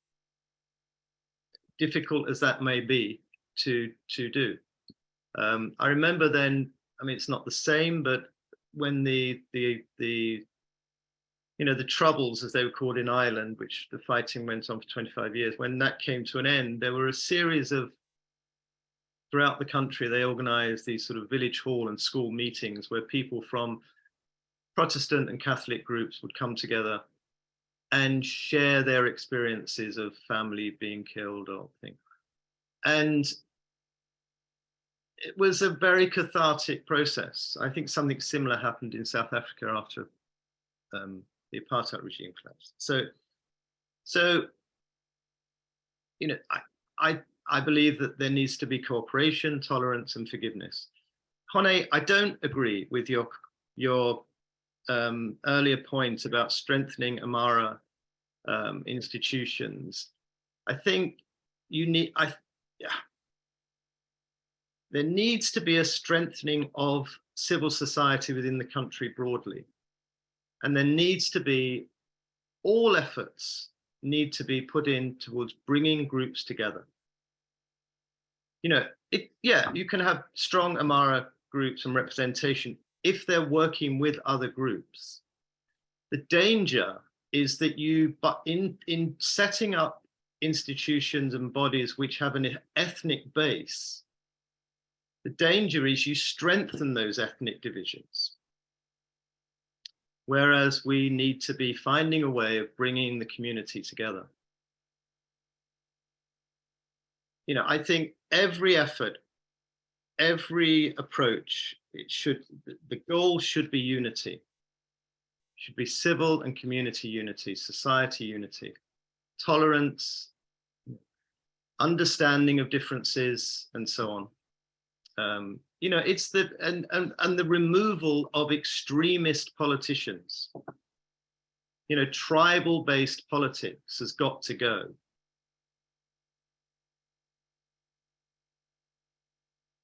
difficult as that may be to do. I remember then, I mean, it's not the same, but when the Troubles, as they were called in Ireland, which the fighting went on for 25 years, when that came to an end, there were a series of, throughout the country, they organized these sort of village hall and school meetings where people from Protestant and Catholic groups would come together and share their experiences of family being killed or things. And it was a very cathartic process. I think something similar happened in South Africa after the apartheid regime collapsed. So you know, I believe that there needs to be cooperation, tolerance, and forgiveness. Hone, I don't agree with your earlier point about strengthening Amhara institutions. I think there needs to be a strengthening of civil society within the country broadly. And there needs to be, all efforts need to be put in towards bringing groups together. You know, you can have strong Amhara groups and representation if they're working with other groups. The danger is that but in setting up institutions and bodies which have an ethnic base, the danger is you strengthen those ethnic divisions. Whereas we need to be finding a way of bringing the community together. You know, I think every effort, every approach, the goal should be unity. Should be civil and community unity, society unity, tolerance, understanding of differences, and so on. You know, it's and the removal of extremist politicians. You know, tribal-based politics has got to go.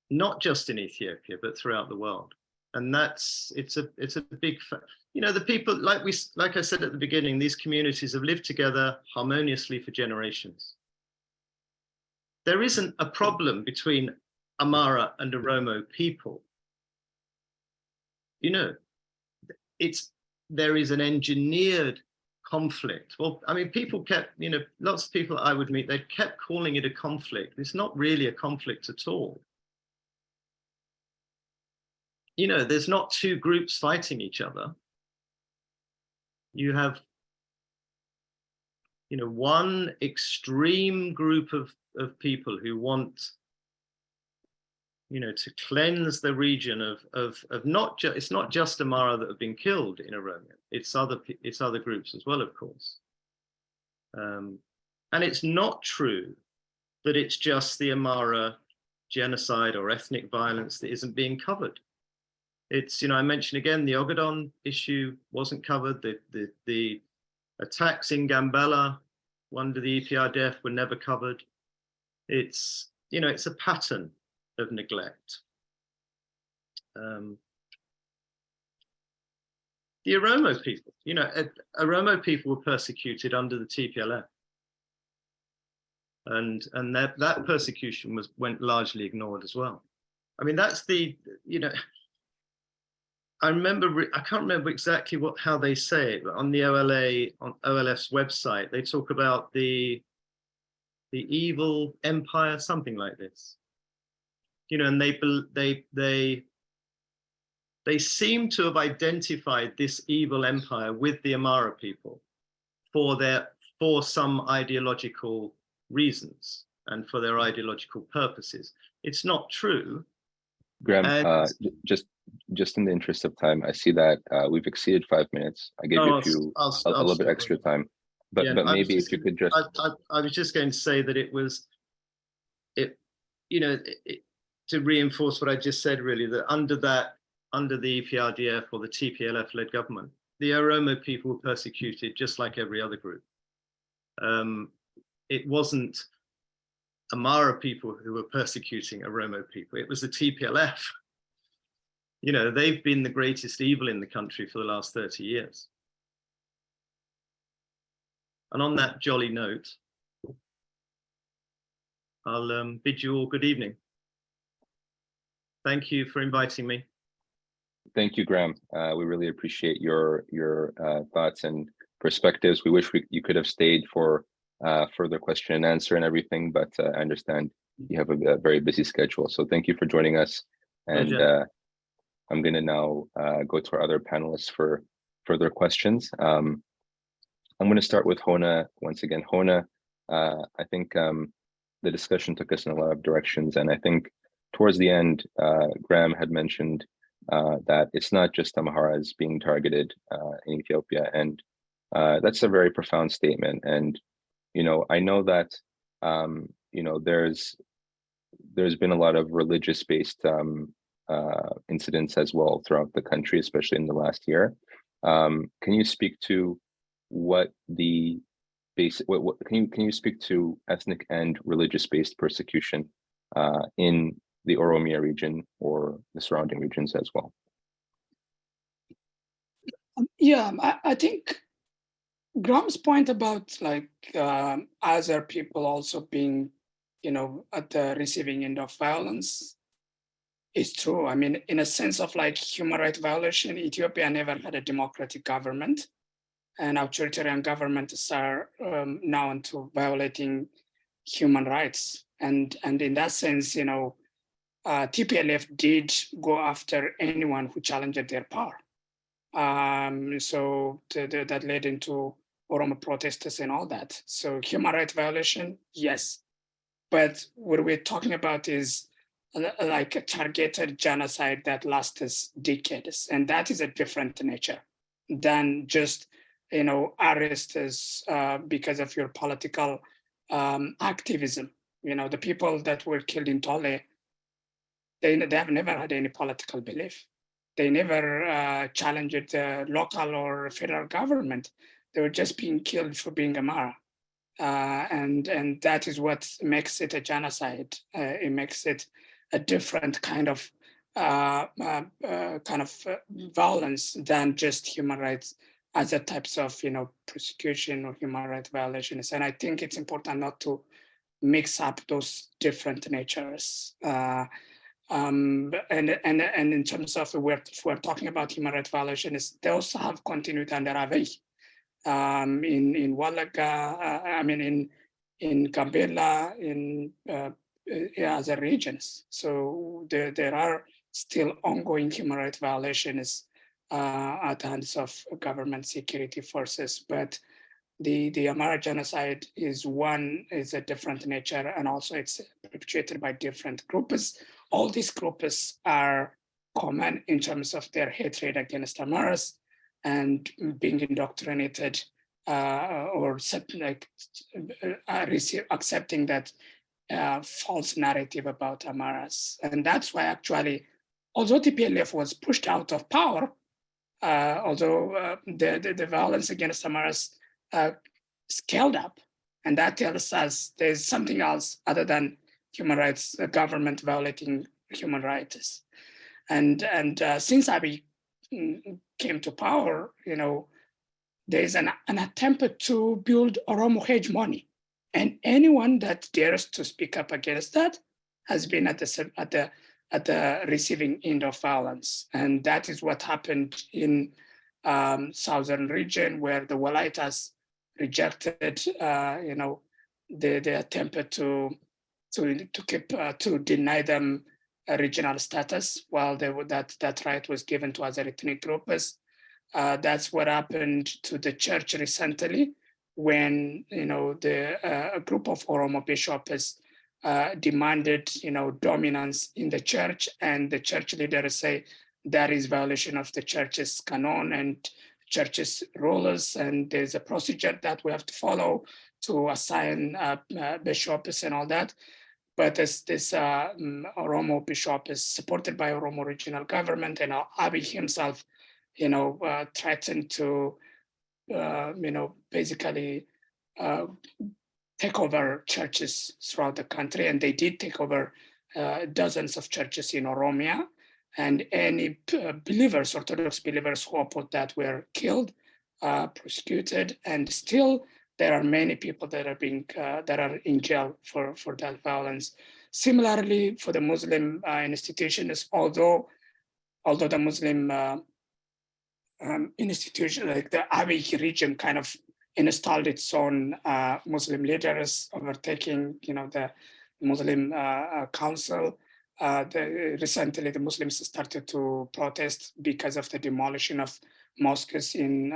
Not just in Ethiopia, but throughout the world. And it's a big fact. You know, the people, like I said at the beginning, these communities have lived together harmoniously for generations. There isn't a problem between Amhara and Oromo people. You know, there is an engineered conflict. Well, I mean, people kept, you know, lots of people I would meet, they kept calling it a conflict. It's not really a conflict at all. You know, there's not two groups fighting each other. You have, you know, one extreme group of people who want, you know, to cleanse the region of not just, it's not just Amhara that have been killed in Oromia, it's other groups as well, of course. And it's not true that it's just the Amhara genocide or ethnic violence that isn't being covered. It's, you know, I mentioned again, the Ogaden issue wasn't covered. The attacks in Gambela under the EPRDF were never covered. It's, you know, it's a pattern of neglect. The Oromo people, you know, Oromo people were persecuted under the TPLF. And that persecution went largely ignored as well. I mean, that's the, you know, I can't remember exactly how they say it, but on the on OLF's website, they talk about the evil empire, something like this. You know, and they seem to have identified this evil empire with the Amhara people for some ideological reasons and for their ideological purposes. It's not true. Graham, just in the interest of time, I see that we've exceeded 5 minutes. I gave you a little bit extra time, but maybe if you could just. I was just going to say that you know, to reinforce what I just said, really, that under the EPRDF or the TPLF-led government, the Oromo people were persecuted just like every other group. It wasn't Amhara people who were persecuting Oromo people, it was the TPLF. You know, they've been the greatest evil in the country for the last 30 years. And on that jolly note, I'll bid you all good evening. Thank you for inviting me. Thank you, Graham. We really appreciate your thoughts and perspectives. We wish you could have stayed for further question and answer and everything, but I understand you have a very busy schedule. So thank you for joining us. And I'm going to now go to our other panelists for further questions. I'm going to start with Hone once again. Hone, I think the discussion took us in a lot of directions, and I think towards the end, Graham had mentioned that it's not just Amharas being targeted in Ethiopia, and that's a very profound statement. And I know that there's been a lot of religious-based incidents as well throughout the country, especially in the last year. Can you speak to what the basic? Can you speak to ethnic and religious-based persecution in the Oromia region or the surrounding regions as well? Yeah, I think Graham's point about other people also being, at the receiving end of violence is true. I mean, in a sense of human rights violation, Ethiopia never had a democratic government, and authoritarian governments are now into violating human rights. And in that sense, TPLF did go after anyone who challenged their power. So that led into Oromo protests and all that. So human rights violation, yes. But what we're talking about is like a targeted genocide that lasts decades. And that is a different nature than just, arrests because of your political activism. The people that were killed in Tole, they have never had any political belief. They never challenged the local or federal government. They were just being killed for being Amhara. And that is what makes it a genocide. It makes it a different kind of violence than just human rights, other types of persecution or human rights violations. And I think it's important not to mix up those different natures. And in terms of if we're talking about human rights violations, they also have continued under Abiy. In Wollega, in Gambela, in other regions. So there are still ongoing human rights violations at the hands of government security forces. But the Amhara genocide is a different nature, and also it's perpetrated by different groups. All these groups are common in terms of their hatred against Amharas and being indoctrinated or accepting that false narrative about Amharas. And that's why actually, although TPLF was pushed out of power, although the violence against Amharas scaled up, and that tells us there's something else other than human rights, government violating human rights. And since Abiy came to power, there's an attempt to build Oromo hegemony. And anyone that dares to speak up against that has been at the receiving end of violence. And that is what happened in southern region, where the Walaitas rejected, the attempt to deny them a regional status, while that right was given to other ethnic groups. That's what happened to the church recently, when a group of Oromo bishops demanded dominance in the church, and the church leaders say that is violation of the church's canon and church's rules, and there's a procedure that we have to follow to assign bishops and all that. But this Oromo bishop is supported by Oromo regional government, and Abiy himself, threatened to, basically take over churches throughout the country, and they did take over dozens of churches in Oromia, and any believers, Orthodox believers who opposed that were killed, prosecuted, and still there are many people that are in jail for that violence. Similarly, for the Muslim institutions, although the Muslim institution, like the Abiy regime, kind of installed its own Muslim leaders, overtaking, the Muslim council. Recently, the Muslims started to protest because of the demolition of mosques in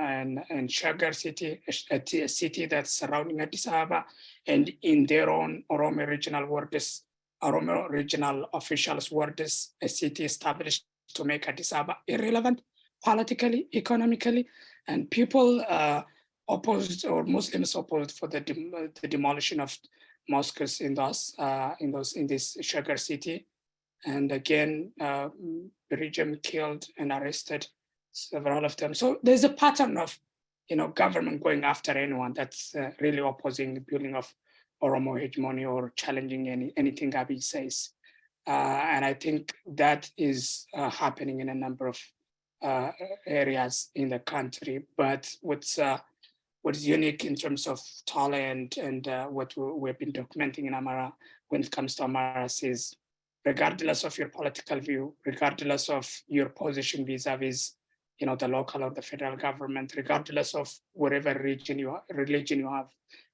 Shagar city, a city that's surrounding Addis Ababa, and in their own Oromia regional workers Oromia regional officials were a city established to make Addis Ababa irrelevant politically, economically, and people opposed, or Muslims opposed, for the demolition of mosques in this sugar city. And again, the regime killed and arrested several of them. So there's a pattern of, government going after anyone that's really opposing the building of Oromo hegemony or challenging anything Abiy says. And I think that is happening in a number of areas in the country. But what's unique in terms of Tole and what we've been documenting in Amhara when it comes to Amhara is, regardless of your political view, regardless of your position vis-a-vis, the local or the federal government, regardless of whatever religion you have,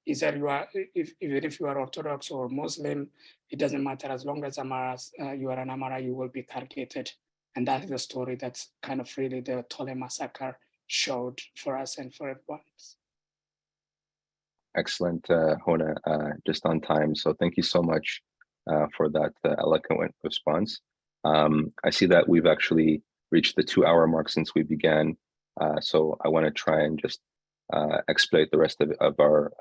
even if you are Orthodox or Muslim, it doesn't matter. As long as you are an Amhara, you will be targeted. And that is the story that's kind of really the Tole massacre showed for us and for everyone else. Excellent, Hone, just on time. So thank you so much for that eloquent response. I see that we've actually reached the 2-hour mark since we began. So I want to try and just exploit the rest of our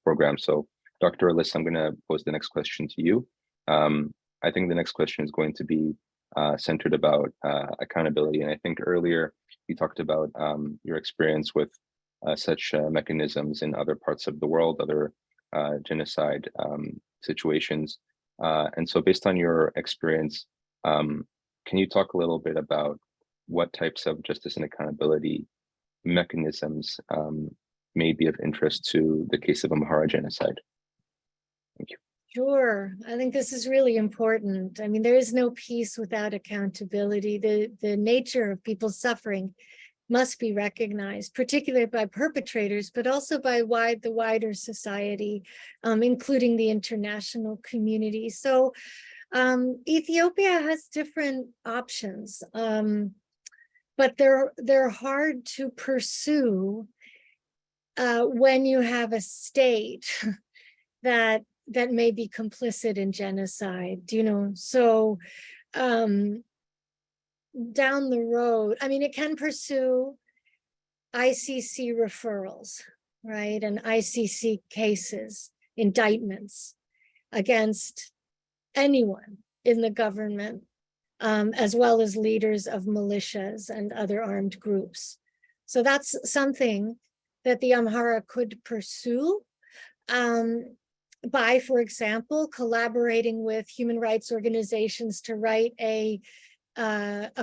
program. So Dr. Elisa, I'm going to pose the next question to you. I think the next question is going to be centered about accountability. And I think earlier you talked about your experience with such mechanisms in other parts of the world, other genocide situations. And so based on your experience, can you talk a little bit about what types of justice and accountability mechanisms may be of interest to the case of Amhara genocide? Thank you. Sure. I think this is really important. I mean, there is no peace without accountability. The nature of people's suffering must be recognized, particularly by perpetrators, but also by the wider society, including the international community. So Ethiopia has different options, but they're hard to pursue when you have a state that may be complicit in genocide, so down the road, I mean, it can pursue ICC referrals, right? And ICC cases, indictments against anyone in the government, as well as leaders of militias and other armed groups. So that's something that the Amhara could pursue by, for example, collaborating with human rights organizations to write a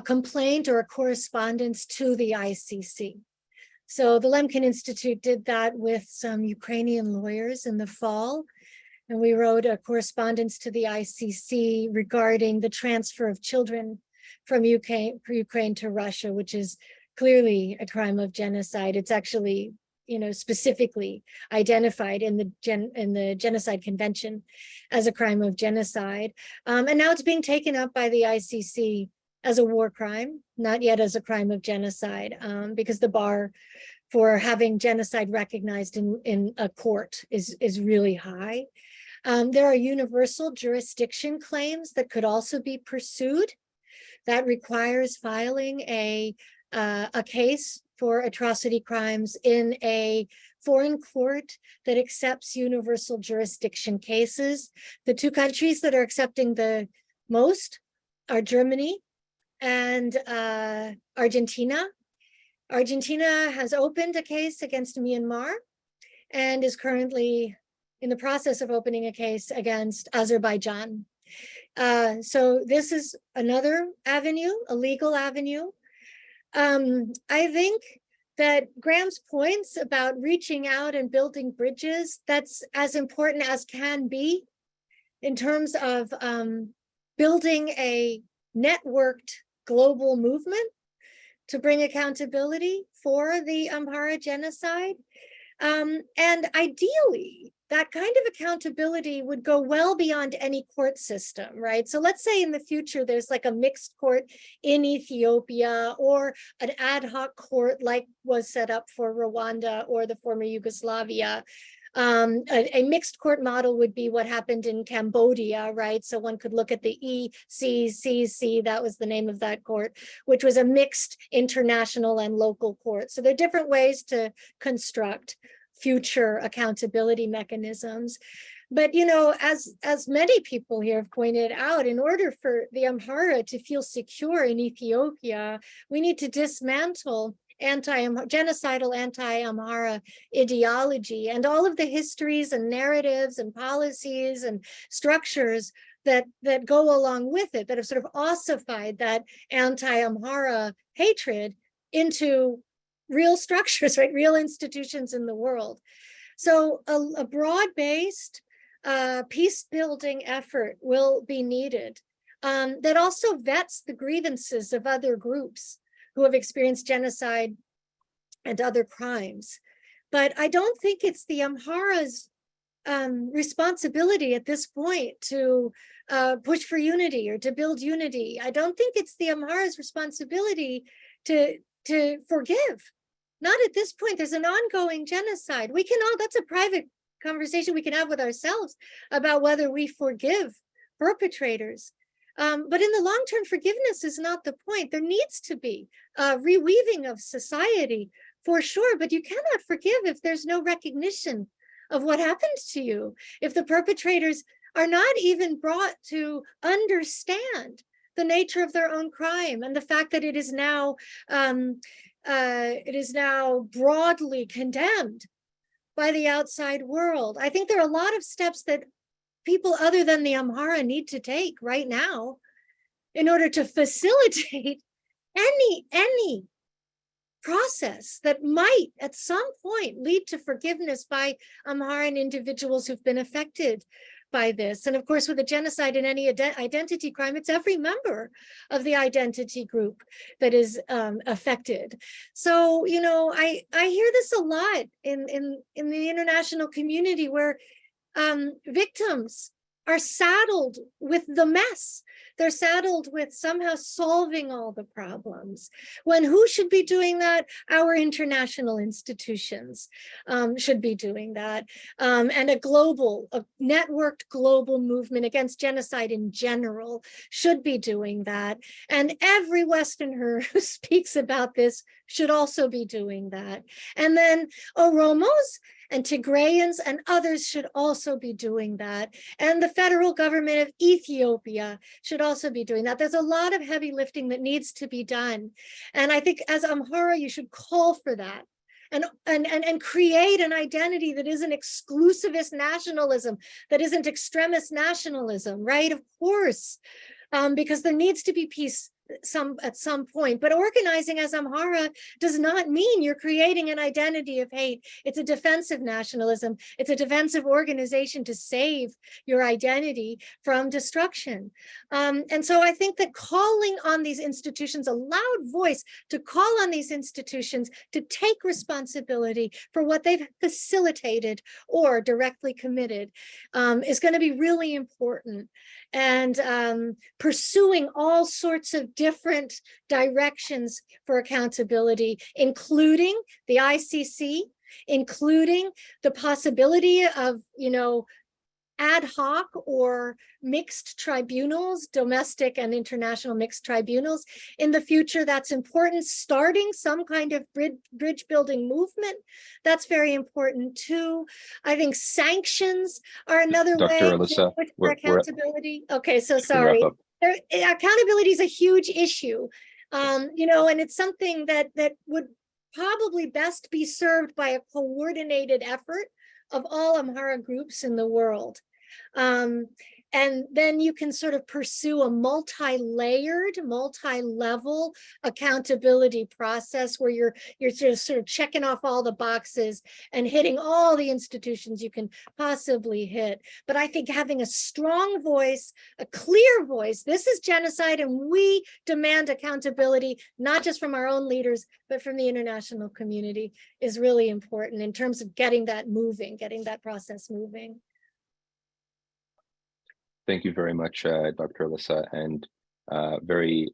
complaint or a correspondence to the ICC. So the Lemkin Institute did that with some Ukrainian lawyers in the fall, and we wrote a correspondence to the ICC regarding the transfer of children from Ukraine to Russia, which is clearly a crime of genocide. It's actually, specifically identified in the Genocide Convention as a crime of genocide. And now it's being taken up by the ICC as a war crime, not yet as a crime of genocide, because the bar for having genocide recognized in a court is really high. There are universal jurisdiction claims that could also be pursued. That requires filing a case for atrocity crimes in a foreign court that accepts universal jurisdiction cases. The two countries that are accepting the most are Germany and Argentina. Argentina has opened a case against Myanmar and is currently in the process of opening a case against Azerbaijan. So this is another avenue, a legal avenue. I think that Graham's points about reaching out and building bridges, that's as important as can be in terms of building a networked global movement to bring accountability for the Amhara genocide. And ideally, that kind of accountability would go well beyond any court system, right? So let's say in the future, there's like a mixed court in Ethiopia or an ad hoc court like was set up for Rwanda or the former Yugoslavia. A mixed court model would be what happened in Cambodia, right? So one could look at the ECCC, that was the name of that court, which was a mixed international and local court. So there are different ways to construct future accountability mechanisms. But, you know, as many people here have pointed out, in order for the Amhara to feel secure in Ethiopia, we need to dismantle genocidal anti-Amhara ideology and all of the histories and narratives and policies and structures that go along with it, that have sort of ossified that anti-Amhara hatred into real structures, right? Real institutions in the world. So a broad-based peace-building effort will be needed that also vets the grievances of other groups who have experienced genocide and other crimes. But I don't think it's the Amhara's responsibility at this point to push for unity or to build unity. I don't think it's the Amhara's responsibility to forgive. Not at this point. There's an ongoing genocide. We can all, that's a private conversation we can have with ourselves about whether we forgive perpetrators. But in the long term, forgiveness is not the point. There needs to be a reweaving of society for sure, but you cannot forgive if there's no recognition of what happened to you, if the perpetrators are not even brought to understand the nature of their own crime and the fact that it is now broadly condemned by the outside world. I think there are a lot of steps that people other than the Amhara need to take right now in order to facilitate any process that might at some point lead to forgiveness by Amharan individuals who've been affected by this. And of course, with a genocide and any identity crime, it's every member of the identity group that is affected. So, you know, I hear this a lot in the international community where victims are saddled with the mess. They're saddled with somehow solving all the problems. When who should be doing that? Our international institutions should be doing that. And a networked global movement against genocide in general should be doing that. And every Westerner who speaks about this should also be doing that. And then Oromos and Tigrayans and others should also be doing that. And the federal government of Ethiopia should also be doing that. There's a lot of heavy lifting that needs to be done. And I think as Amhara, you should call for that and create an identity that isn't exclusivist nationalism, that isn't extremist nationalism, right? Of course, because there needs to be peace at some point. But organizing as Amhara does not mean you're creating an identity of hate. It's a defensive nationalism. It's a defensive organization to save your identity from destruction. And so I think that calling on these institutions, a loud voice to call on these institutions to take responsibility for what they've facilitated or directly committed is going to be really important. And pursuing all sorts of different directions for accountability, including the ICC, including the possibility of, you know, ad hoc or mixed tribunals, domestic and international mixed tribunals in the future. That's important. Starting some kind of bridge building movement, that's very important too. I think sanctions are another way Elisa, for accountability. Okay, so sorry. Accountability is a huge issue, you know, and it's something that would probably best be served by a coordinated effort of all Amhara groups in the world. And then you can sort of pursue a multi-layered, multi-level accountability process where you're just sort of checking off all the boxes and hitting all the institutions you can possibly hit. But I think having a strong voice, a clear voice, this is genocide and we demand accountability, not just from our own leaders, but from the international community is really important in terms of getting that moving, getting that process moving. Thank you very much, Dr. Elisa, and very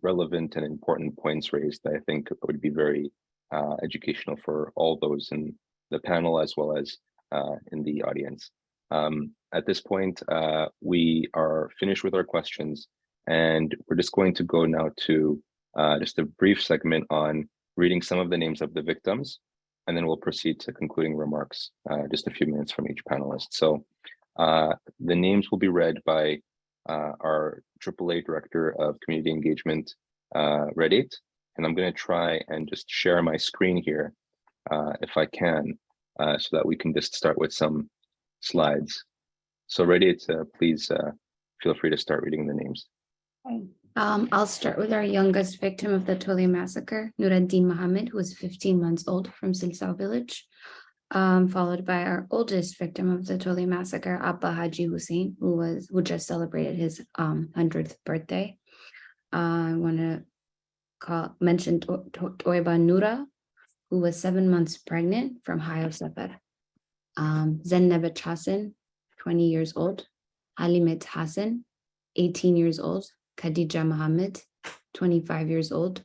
relevant and important points raised that I think would be very educational for all those in the panel as well as in the audience. At this point, we are finished with our questions, and we're just going to go now to just a brief segment on reading some of the names of the victims, and then we'll proceed to concluding remarks, just a few minutes from each panelist. So the names will be read by our AAA Director of Community Engagement, Rediet, and I'm going to try and just share my screen here, if I can, so that we can just start with some slides. So Rediet, please feel free to start reading the names. I'll start with our youngest victim of the Tole Massacre, Nuruddin Mohammed, who was 15 months old from Silsal village, followed by our oldest victim of the Tole Massacre, Abba Haji Hussein, who just celebrated his 100th birthday. I want to mention Toiba Nura, who was 7 months pregnant from Hayo Sefer. Zennebet Hassan, 20 years old. Halimet Hassan, 18 years old. Khadija Mohammed, 25 years old.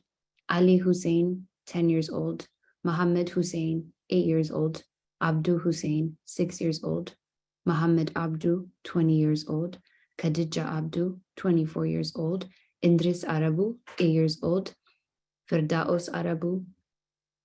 Ali Hussein, 10 years old. Mohammed Hussein, 8 years old. Abdu Hussein, 6 years old. Mohammed Abdu, 20 years old. Khadija Abdu, 24 years old. Indris Arabu, 8 years old. Firdaus Arabu,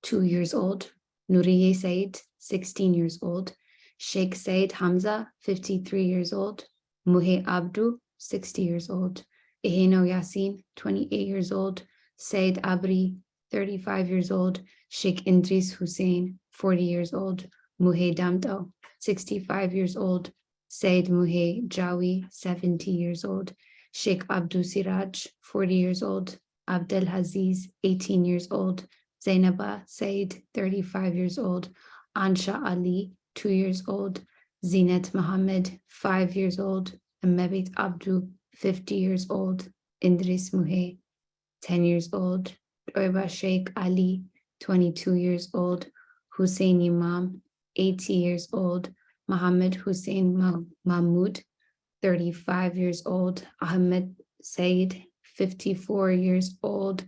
2 years old. Nuriye Said, 16 years old. Sheikh Said Hamza, 53 years old. Muhe Abdu, 60 years old. Eheno Yassin, 28 years old. Said Abri, 35 years old. Sheikh Indris Hussein, 40 years old. Muhe Damto, 65 years old. Said Muhe Jawi, 70 years old. Sheikh Abdu Siraj, 40 years old. Abdel Haziz, 18 years old. Zainaba Said, 35 years old. Ansha Ali, 2 years old. Zinet Mohammed, 5 years old. Mebit Abdu, 50 years old. Indris Muhe, 10 years old. Oiba Sheikh Ali, 22 years old. Hussein Imam, 80 years old. Mohammed Hussein Mahmoud, 35 years old. Ahmed Said, 54 years old.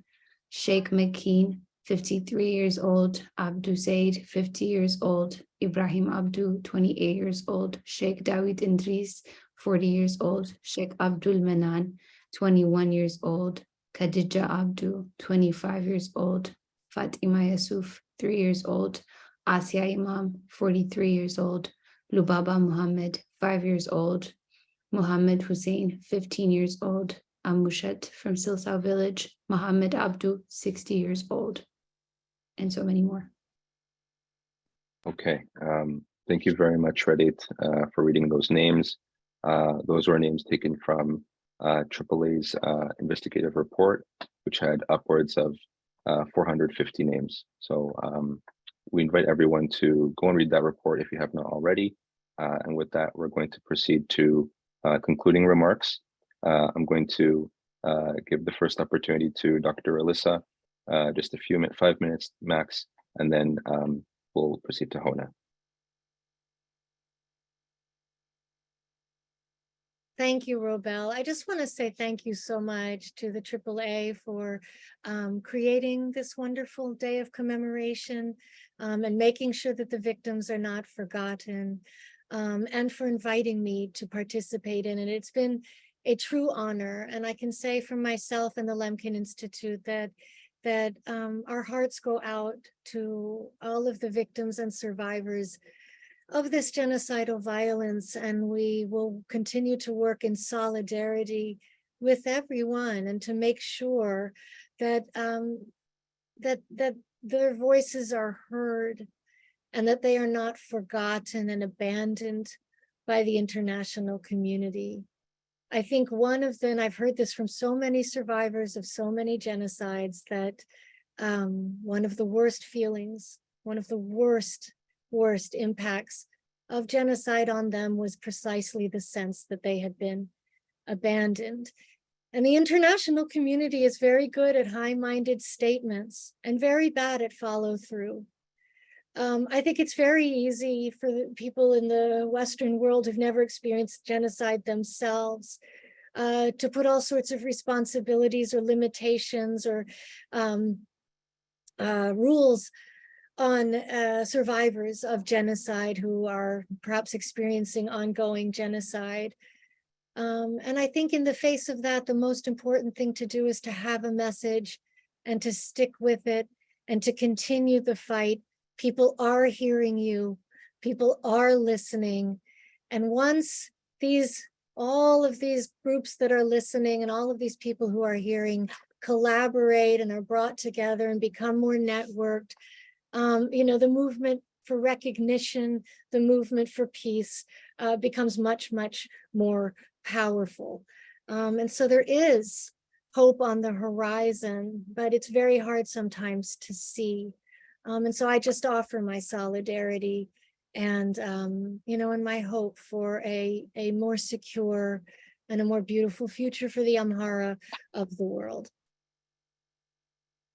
Sheikh Makeen, 53 years old. Abdu Said, 50 years old. Ibrahim Abdu, 28 years old. Sheikh Dawid Indris, 40 years old. Sheikh Abdul Manan, 21 years old. Khadija Abdu, 25 years old. Fatima Yusuf, 3 years old. Asya Imam, 43 years old. Lubaba Muhammad, 5 years old. Muhammad Hussein, 15 years old. Amushat from Silsal village. Muhammad Abdu, 60 years old. And so many more. Okay, thank you very much, Rediet, for reading those names. Those were names taken from AAA's investigative report, which had upwards of 450 names. So we invite everyone to go and read that report if you have not already. And with that, we're going to proceed to concluding remarks. I'm going to give the first opportunity to Dr. Elisa, just a few 5 minutes max, and then we'll proceed to Hone. Thank you, Robel. I just want to say thank you so much to the AAA for creating this wonderful day of commemoration and making sure that the victims are not forgotten, and for inviting me to participate in it. It's been a true honor, and I can say for myself and the Lemkin Institute that our hearts go out to all of the victims and survivors of this genocidal violence, and we will continue to work in solidarity with everyone and to make sure that that their voices are heard and that they are not forgotten and abandoned by the international community. I think one of them, I've heard this from so many survivors of so many genocides, that one of the worst feelings, one of the worst impacts of genocide on them was precisely the sense that they had been abandoned. And the international community is very good at high-minded statements and very bad at follow-through. I think it's very easy for the people in the Western world who've never experienced genocide themselves to put all sorts of responsibilities or limitations or rules on survivors of genocide who are perhaps experiencing ongoing genocide. And I think in the face of that, the most important thing to do is to have a message and to stick with it and to continue the fight. People are hearing you, people are listening. And once all of these groups that are listening and all of these people who are hearing collaborate and are brought together and become more networked, the movement for recognition, the movement for peace becomes much, much more powerful. And so there is hope on the horizon, but it's very hard sometimes to see. And so I just offer my solidarity and, and my hope for a more secure and a more beautiful future for the Amhara of the world.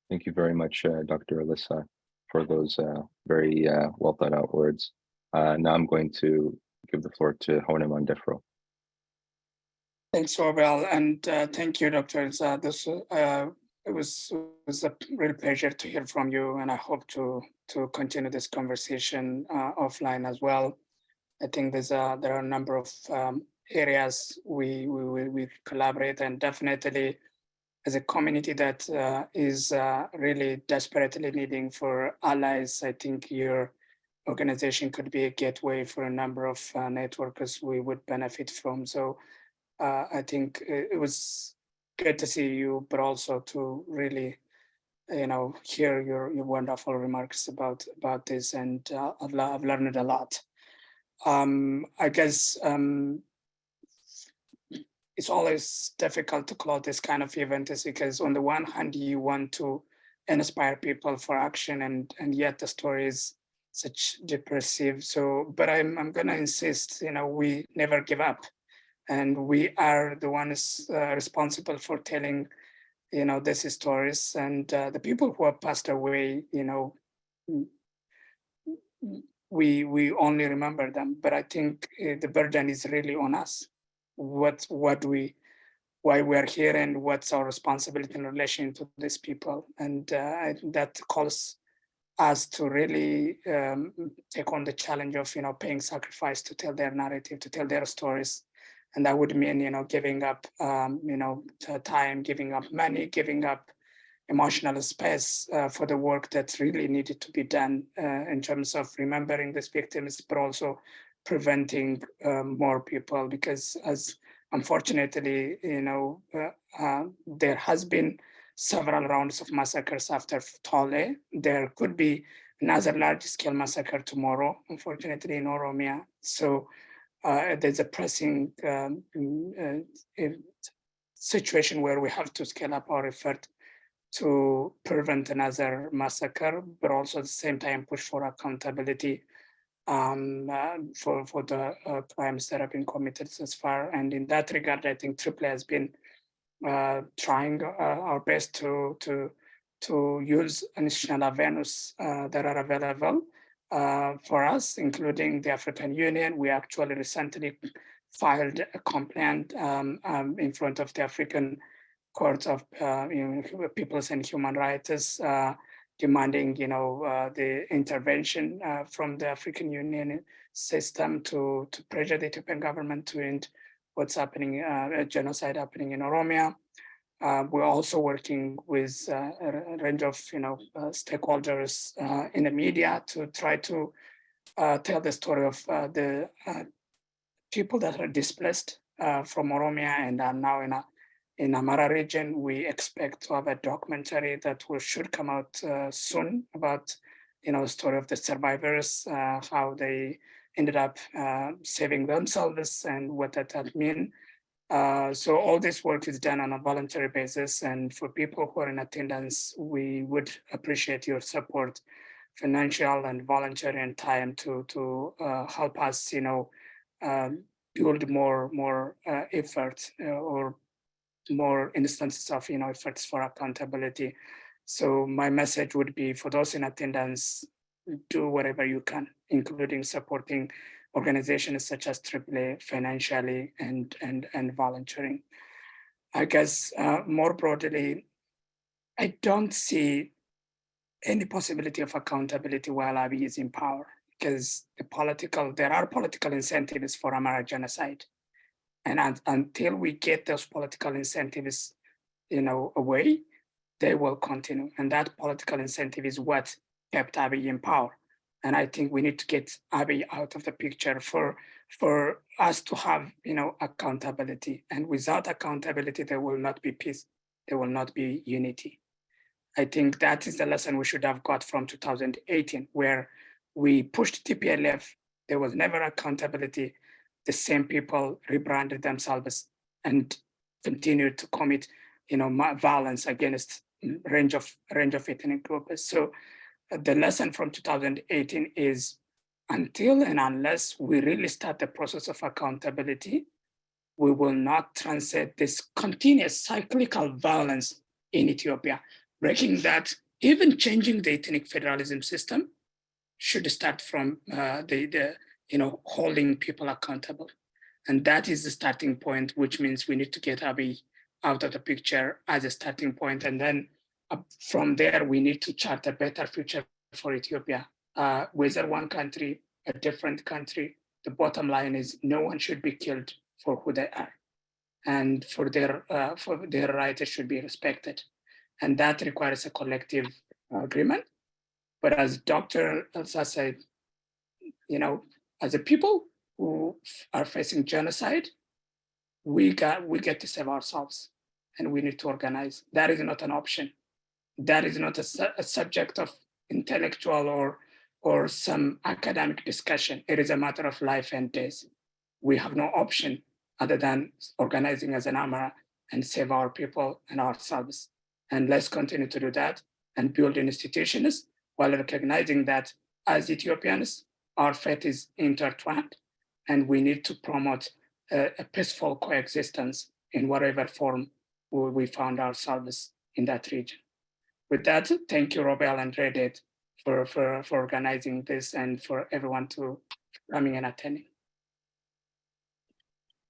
Thank you very much, Dr. Elisa, for those very well thought out words. Now I'm going to give the floor to Hone Mandefro. Thanks, Robel, and thank you, Dr. Elisa. It was a real pleasure to hear from you, and I hope to continue this conversation offline as well. I think there are a number of areas we collaborate, and definitely as a community that is really desperately needing for allies. I think your organization could be a gateway for a number of networkers we would benefit from. So I think it was good to see you, but also to really, hear your wonderful remarks about this, and I've learned a lot. I guess it's always difficult to close this kind of event, is because on the one hand you want to inspire people for action, and yet the story is such depressive. So, but I'm gonna insist, we never give up. And we are the ones responsible for telling, these stories, and the people who have passed away, we only remember them. But I think the burden is really on us. Why we are here, and what's our responsibility in relation to these people, and that calls us to really take on the challenge of paying sacrifice to tell their narrative, to tell their stories. And that would mean, giving up, time, giving up money, giving up emotional space for the work that really needed to be done in terms of remembering these victims, but also preventing more people. Because as unfortunately, there has been several rounds of massacres after Tole. There could be another large-scale massacre tomorrow, unfortunately, in Oromia. So there's a pressing situation where we have to scale up our effort to prevent another massacre, but also at the same time push for accountability for the crimes that have been committed thus far. And in that regard, I think AAA has been trying our best to use additional avenues that are available for us, including the African Union. We actually recently filed a complaint in front of the African Court of Peoples and Human Rights, demanding the intervention from the African Union system to pressure the Ethiopian government to end what's happening, genocide happening in Oromia. We're also working with a range of stakeholders in the media to try to tell the story of the people that are displaced from Oromia and are now in Amhara region. We expect to have a documentary that should come out soon about the story of the survivors, how they ended up saving themselves and what that means. So all this work is done on a voluntary basis, and for people who are in attendance, we would appreciate your support, financial and voluntary, and time to help us, build more effort or more instances of efforts for accountability. So my message would be, for those in attendance, do whatever you can, including supporting organizations such as AAA financially and volunteering. I guess more broadly, I don't see any possibility of accountability while Abiy is in power, because there are political incentives for Amhara genocide. And until we get those political incentives, away, they will continue. And that political incentive is what kept Abiy in power. And I think we need to get Abiy out of the picture for us to have, accountability. And without accountability, there will not be peace. There will not be unity. I think that is the lesson we should have got from 2018, where we pushed TPLF. There was never accountability. The same people rebranded themselves and continued to commit, violence against range of ethnic groups. So the lesson from 2018 is, until and unless we really start the process of accountability, we will not transit this continuous cyclical violence in Ethiopia. Breaking that, even changing the ethnic federalism system should start from holding people accountable. And that is the starting point, which means we need to get Abiy out of the picture as a starting point. And then from there, we need to chart a better future for Ethiopia. Whether one country, a different country, the bottom line is no one should be killed for who they are. And for their rights should be respected. And that requires a collective agreement. But as Dr. Elsa said, as a people who are facing genocide, we get to save ourselves, and we need to organize. That is not an option. That is not a subject of intellectual or some academic discussion. It is a matter of life and death. We have no option other than organizing as an Amhara and save our people and ourselves. And let's continue to do that and build institutions while recognizing that as Ethiopians, our fate is intertwined, and we need to promote a peaceful coexistence in whatever form we found ourselves in that region. With that, thank you, Robel and Rediet, for organizing this and for everyone to coming and attending.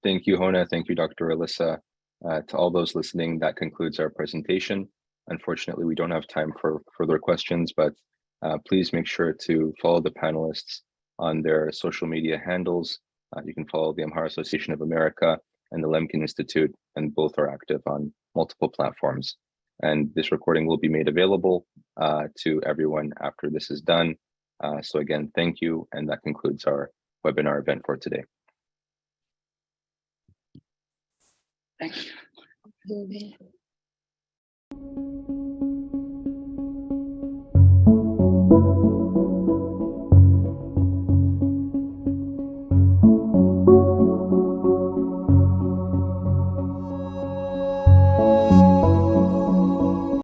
Thank you, Hone. Thank you, Dr. Elisa. To all those listening, that concludes our presentation. Unfortunately, we don't have time for further questions, but please make sure to follow the panelists on their social media handles. You can follow the Amhara Association of America and the Lemkin Institute, and both are active on multiple platforms. And this recording will be made available to everyone after this is done. So again, thank you. And that concludes our webinar event for today. Thank you.